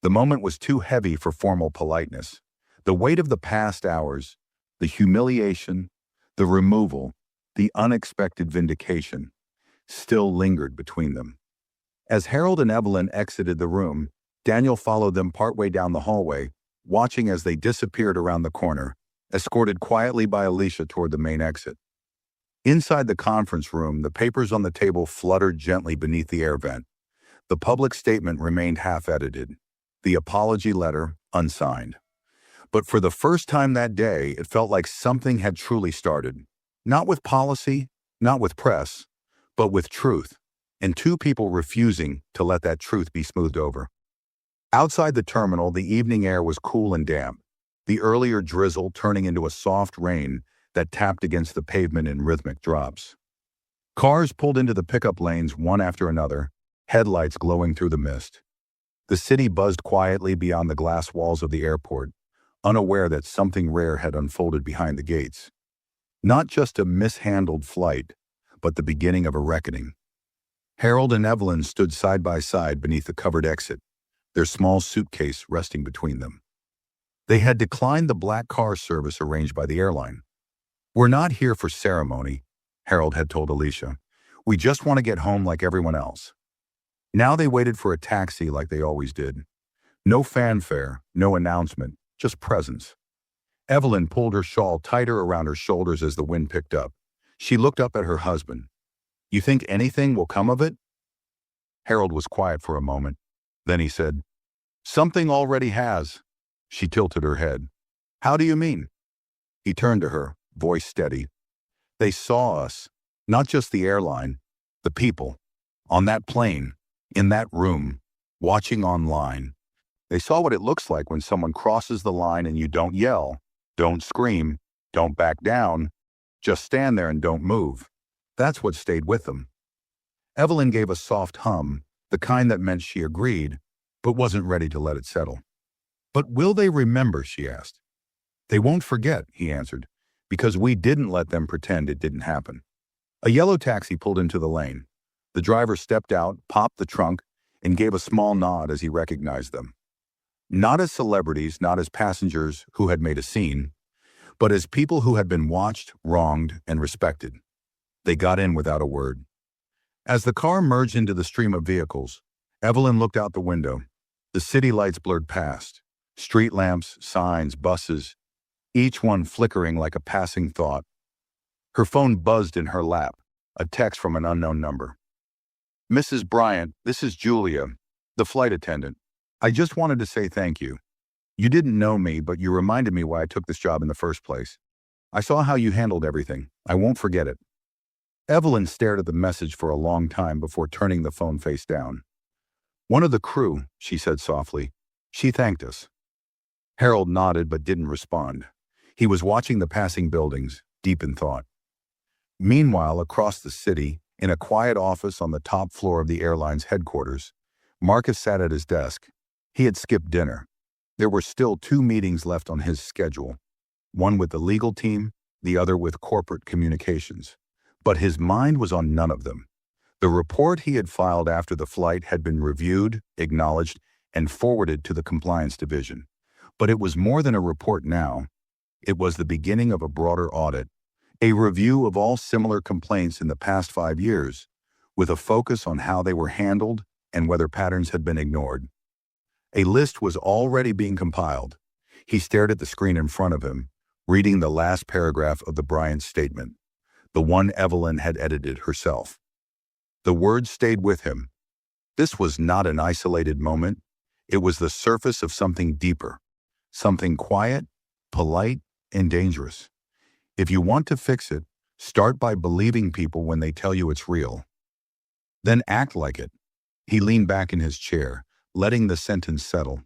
The moment was too heavy for formal politeness. The weight of the past hours, the humiliation, the removal, the unexpected vindication, still lingered between them. As Harold and Evelyn exited the room, Daniel followed them partway down the hallway, watching as they disappeared around the corner, escorted quietly by Alicia toward the main exit. Inside the conference room, the papers on the table fluttered gently beneath the air vent. The public statement remained half-edited, the apology letter unsigned. But for the first time that day, it felt like something had truly started. Not with policy, not with press, but with truth, and two people refusing to let that truth be smoothed over. Outside the terminal, the evening air was cool and damp, the earlier drizzle turning into a soft rain that tapped against the pavement in rhythmic drops. Cars pulled into the pickup lanes one after another, headlights glowing through the mist. The city buzzed quietly beyond the glass walls of the airport, unaware that something rare had unfolded behind the gates. Not just a mishandled flight, but the beginning of a reckoning. Harold and Evelyn stood side by side beneath the covered exit, their small suitcase resting between them. They had declined the black car service arranged by the airline. "We're not here for ceremony," Harold had told Alicia. "We just want to get home like everyone else." Now they waited for a taxi like they always did. No fanfare, no announcement, just presence. Evelyn pulled her shawl tighter around her shoulders as the wind picked up. She looked up at her husband. "You think anything will come of it?" Harold was quiet for a moment. Then he said, "Something already has." She tilted her head. "How do you mean?" He turned to her, voice steady. "They saw us, not just the airline, the people, on that plane, in that room, watching online. They saw what it looks like when someone crosses the line and you don't yell, don't scream, don't back down, just stand there and don't move. That's what stayed with them." Evelyn gave a soft hum, the kind that meant she agreed, but wasn't ready to let it settle. "But will they remember?" she asked. "They won't forget," he answered, "because we didn't let them pretend it didn't happen." A yellow taxi pulled into the lane. The driver stepped out, popped the trunk, and gave a small nod as he recognized them. Not as celebrities, not as passengers who had made a scene, but as people who had been watched, wronged, and respected. They got in without a word. As the car merged into the stream of vehicles, Evelyn looked out the window. The city lights blurred past. Street lamps, signs, buses, each one flickering like a passing thought. Her phone buzzed in her lap, a text from an unknown number. "Mrs. Bryant, this is Julia, the flight attendant. I just wanted to say thank you. You didn't know me, but you reminded me why I took this job in the first place. I saw how you handled everything. I won't forget it." Evelyn stared at the message for a long time before turning the phone face down. "One of the crew," she said softly. "She thanked us." Harold nodded but didn't respond. He was watching the passing buildings, deep in thought. Meanwhile, across the city, in a quiet office on the top floor of the airline's headquarters, Marcus sat at his desk. He had skipped dinner. There were still 2 meetings left on his schedule, one with the legal team, the other with corporate communications. But his mind was on none of them. The report he had filed after the flight had been reviewed, acknowledged, and forwarded to the compliance division. But it was more than a report now. It was the beginning of a broader audit, a review of all similar complaints in the past 5 years, with a focus on how they were handled and whether patterns had been ignored. A list was already being compiled. He stared at the screen in front of him, reading the last paragraph of the Bryant statement, the one Evelyn had edited herself. The words stayed with him. This was not an isolated moment. It was the surface of something deeper, something quiet, polite, and dangerous. If you want to fix it, start by believing people when they tell you it's real. Then act like it. He leaned back in his chair, letting the sentence settle.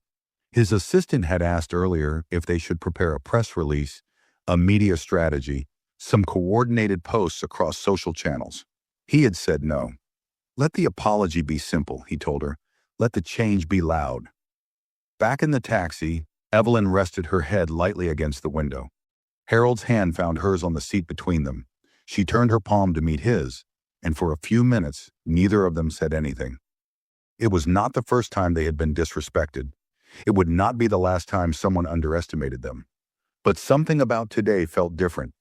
His assistant had asked earlier if they should prepare a press release, a media strategy, some coordinated posts across social channels. He had said no. "Let the apology be simple," he told her. "Let the change be loud." Back in the taxi, Evelyn rested her head lightly against the window. Harold's hand found hers on the seat between them. She turned her palm to meet his, and for a few minutes, neither of them said anything. It was not the first time they had been disrespected. It would not be the last time someone underestimated them. But something about today felt different.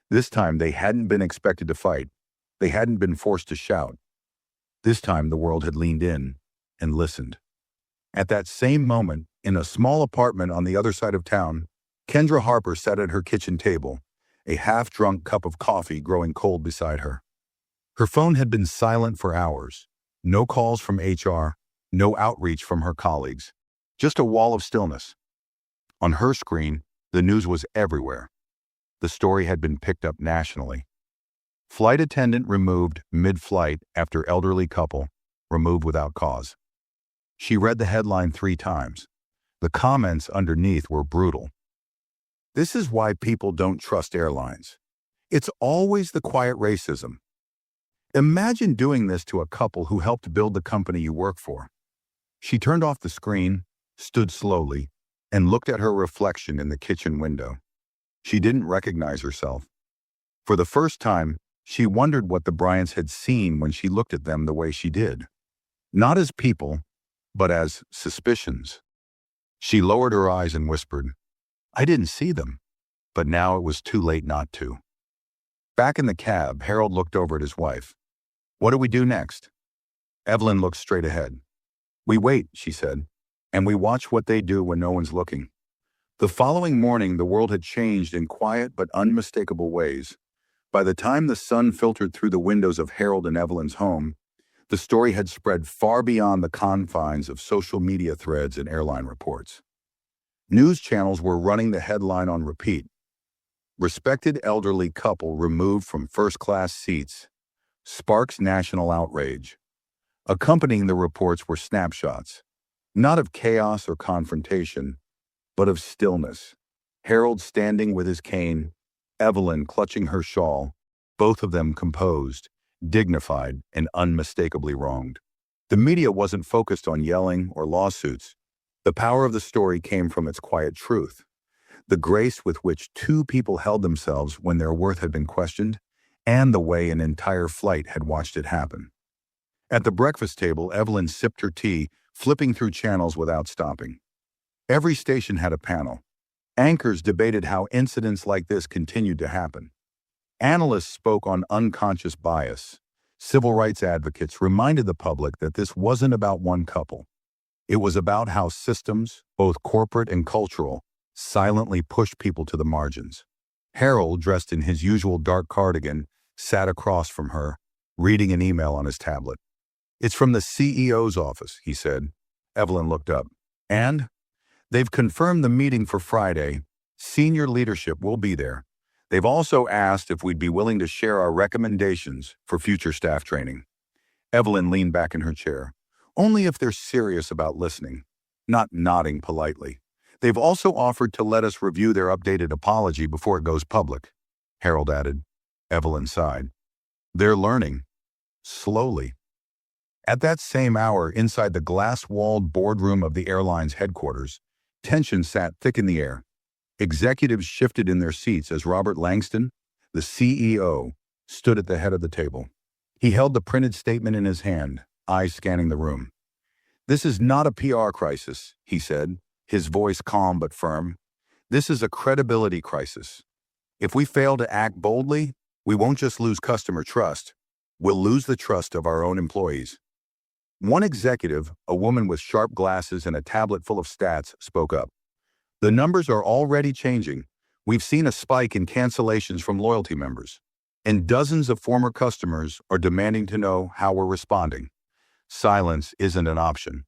This time they hadn't been expected to fight. They hadn't been forced to shout. This time the world had leaned in and listened. At that same moment, in a small apartment on the other side of town, Kendra Harper sat at her kitchen table, a half-drunk cup of coffee growing cold beside her. Her phone had been silent for hours. No calls from HR, no outreach from her colleagues. Just a wall of stillness. On her screen, the news was everywhere. The story had been picked up nationally. Flight attendant removed mid-flight after elderly couple removed without cause. She read the headline 3 times. The comments underneath were brutal. This is why people don't trust airlines. It's always the quiet racism. Imagine doing this to a couple who helped build the company you work for. She turned off the screen, stood slowly, and looked at her reflection in the kitchen window. She didn't recognize herself. For the first time, she wondered what the Bryants had seen when she looked at them the way she did. Not as people, but as suspicions. She lowered her eyes and whispered, "I didn't see them." But now it was too late not to. Back in the cab, Harold looked over at his wife. "What do we do next?" Evelyn looked straight ahead. "We wait," she said, "and we watch what they do when no one's looking." The following morning, the world had changed in quiet but unmistakable ways. By the time the sun filtered through the windows of Harold and Evelyn's home, the story had spread far beyond the confines of social media threads and airline reports. News channels were running the headline on repeat. Respected elderly couple removed from first-class seats sparks national outrage. Accompanying the reports were snapshots, not of chaos or confrontation, but of stillness. Harold standing with his cane, Evelyn clutching her shawl, both of them composed, dignified, and unmistakably wronged. The media wasn't focused on yelling or lawsuits. The power of the story came from its quiet truth, the grace with which 2 people held themselves when their worth had been questioned, and the way an entire flight had watched it happen. At the breakfast table, Evelyn sipped her tea, flipping through channels without stopping. Every station had a panel. Anchors debated how incidents like this continued to happen. Analysts spoke on unconscious bias. Civil rights advocates reminded the public that this wasn't about one couple. It was about how systems, both corporate and cultural, silently pushed people to the margins. Harold, dressed in his usual dark cardigan, sat across from her, reading an email on his tablet. "It's from the CEO's office," he said. Evelyn looked up. "And? They've confirmed the meeting for Friday. Senior leadership will be there. They've also asked if we'd be willing to share our recommendations for future staff training." Evelyn leaned back in her chair. "Only if they're serious about listening, not nodding politely. They've also offered to let us review their updated apology before it goes public," Harold added. Evelyn sighed. "They're learning. Slowly." At that same hour, inside the glass-walled boardroom of the airline's headquarters, tension sat thick in the air. Executives shifted in their seats as Robert Langston, the CEO, stood at the head of the table. He held the printed statement in his hand, eyes scanning the room. "This is not a PR crisis," he said, his voice calm but firm. "This is a credibility crisis. If we fail to act boldly, we won't just lose customer trust, we'll lose the trust of our own employees." One executive, a woman with sharp glasses and a tablet full of stats, spoke up. "The numbers are already changing. We've seen a spike in cancellations from loyalty members, and dozens of former customers are demanding to know how we're responding. Silence isn't an option."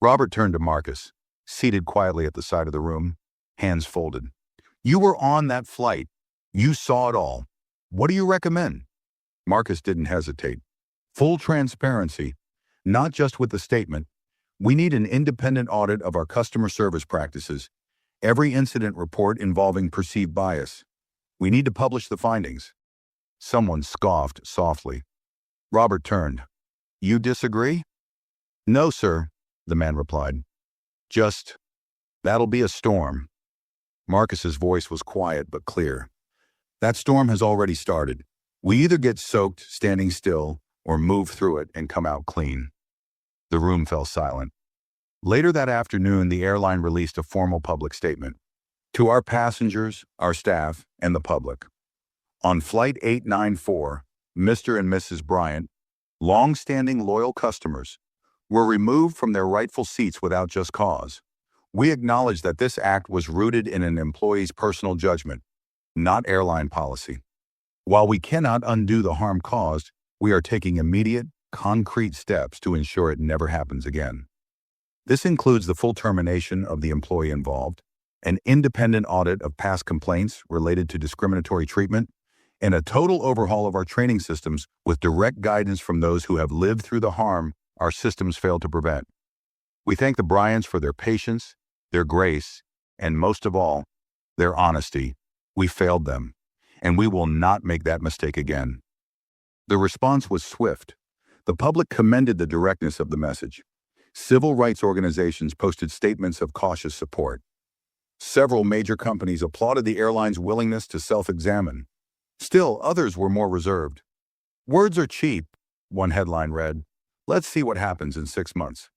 Robert turned to Marcus, seated quietly at the side of the room, hands folded. "You were on that flight. You saw it all. What do you recommend?" Marcus didn't hesitate. "Full transparency, not just with the statement. We need an independent audit of our customer service practices, every incident report involving perceived bias. We need to publish the findings." Someone scoffed softly. Robert turned. "You disagree?" "No, sir," the man replied. "Just, that'll be a storm." Marcus's voice was quiet but clear. "That storm has already started. We either get soaked standing still or move through it and come out clean." The room fell silent. Later that afternoon, the airline released a formal public statement. "To our passengers, our staff, and the public. On Flight 894, Mr. and Mrs. Bryant, long-standing loyal customers, were removed from their rightful seats without just cause. We acknowledge that this act was rooted in an employee's personal judgment, not airline policy. While we cannot undo the harm caused, we are taking immediate, concrete steps to ensure it never happens again. This includes the full termination of the employee involved, an independent audit of past complaints related to discriminatory treatment, and a total overhaul of our training systems with direct guidance from those who have lived through the harm our systems failed to prevent. We thank the Bryants for their patience, their grace, and most of all, their honesty. We failed them, and we will not make that mistake again. The response was swift. The public commended the directness of the message. Civil rights organizations posted statements of cautious support. Several major companies applauded the airline's willingness to self-examine. Still, others were more reserved. "Words are cheap," one headline read. "Let's see what happens in 6 months."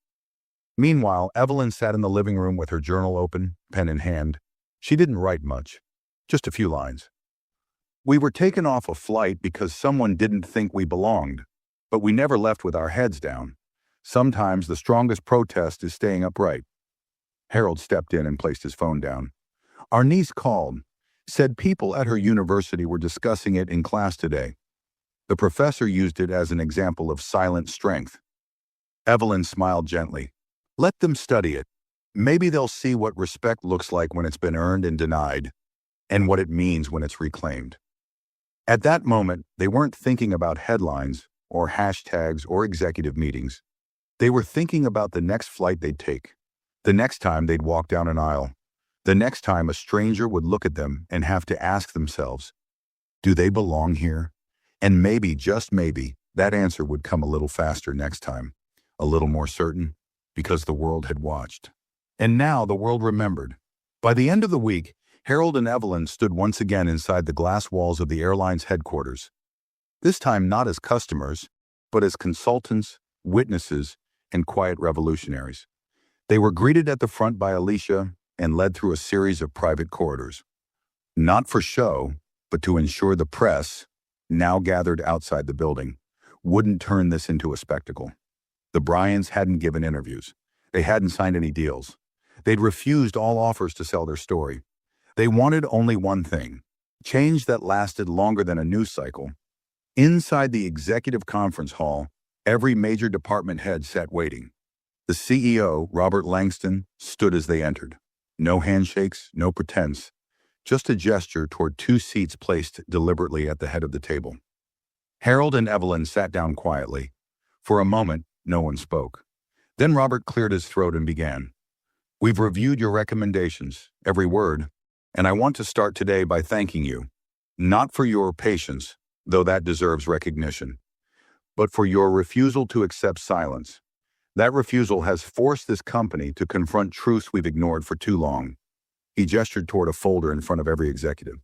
Meanwhile, Evelyn sat in the living room with her journal open, pen in hand. She didn't write much, just a few lines. "We were taken off a flight because someone didn't think we belonged, but we never left with our heads down. Sometimes the strongest protest is staying upright." Harold stepped in and placed his phone down. "Our niece called, said people at her university were discussing it in class today. The professor used it as an example of silent strength." Evelyn smiled gently. "Let them study it. Maybe they'll see what respect looks like when it's been earned and denied, and what it means when it's reclaimed." At that moment, they weren't thinking about headlines or hashtags or executive meetings. They were thinking about the next flight they'd take, the next time they'd walk down an aisle, the next time a stranger would look at them and have to ask themselves, "Do they belong here?" And maybe, just maybe, that answer would come a little faster next time, a little more certain, because the world had watched. And now the world remembered. By the end of the week, Harold and Evelyn stood once again inside the glass walls of the airline's headquarters. This time not as customers, but as consultants, witnesses, and quiet revolutionaries. They were greeted at the front by Alicia and led through a series of private corridors. Not for show, but to ensure the press, now gathered outside the building, wouldn't turn this into a spectacle. The Bryants hadn't given interviews. They hadn't signed any deals. They'd refused all offers to sell their story. They wanted only one thing: change that lasted longer than a news cycle. Inside the executive conference hall, every major department head sat waiting. The CEO, Robert Langston, stood as they entered. No handshakes, no pretense, just a gesture toward 2 seats placed deliberately at the head of the table. Harold and Evelyn sat down quietly. For a moment, no one spoke. Then Robert cleared his throat and began. "We've reviewed your recommendations, every word, and I want to start today by thanking you, not for your patience, though that deserves recognition, but for your refusal to accept silence. That refusal has forced this company to confront truths we've ignored for too long." He gestured toward a folder in front of every executive.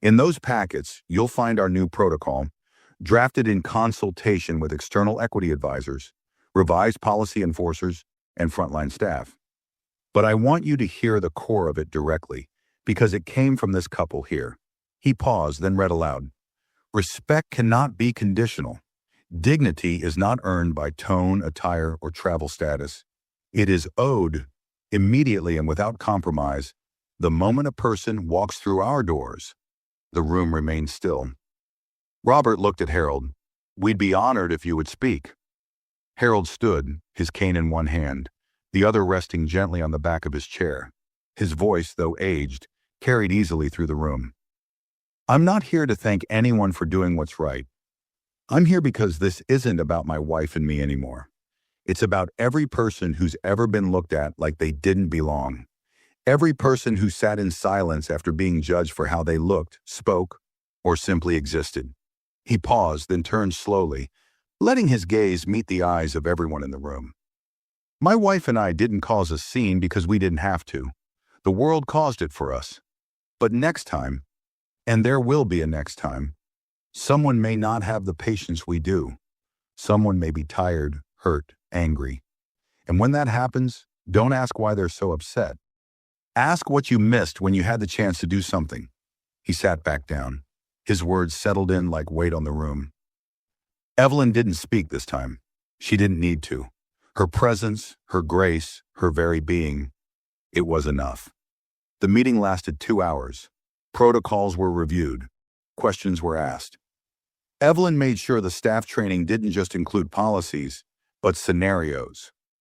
"In those packets, you'll find our new protocol, drafted in consultation with external equity advisors, revised policy enforcers, and frontline staff. But I want you to hear the core of it directly, because it came from this couple here." He paused, then read aloud. "Respect cannot be conditional. Dignity is not earned by tone, attire, or travel status. It is owed immediately and without compromise the moment a person walks through our doors." The room remained still. Robert looked at Harold. "We'd be honored if you would speak." Harold stood, his cane in one hand, the other resting gently on the back of his chair. His voice, though aged, carried easily through the room. "I'm not here to thank anyone for doing what's right. I'm here because this isn't about my wife and me anymore. It's about every person who's ever been looked at like they didn't belong. Every person who sat in silence after being judged for how they looked, spoke, or simply existed." He paused, then turned slowly, letting his gaze meet the eyes of everyone in the room. "My wife and I didn't cause a scene because we didn't have to. The world caused it for us. But next time, and there will be a next time, someone may not have the patience we do. Someone may be tired, hurt, angry. And when that happens, don't ask why they're so upset. Ask what you missed when you had the chance to do something." He sat back down. His words settled in like weight on the room. Evelyn didn't speak this time. She didn't need to. Her presence, her grace, her very being, it was enough. The meeting lasted 2 hours. Protocols were reviewed. Questions were asked. Evelyn made sure the staff training didn't just include policies, but scenarios.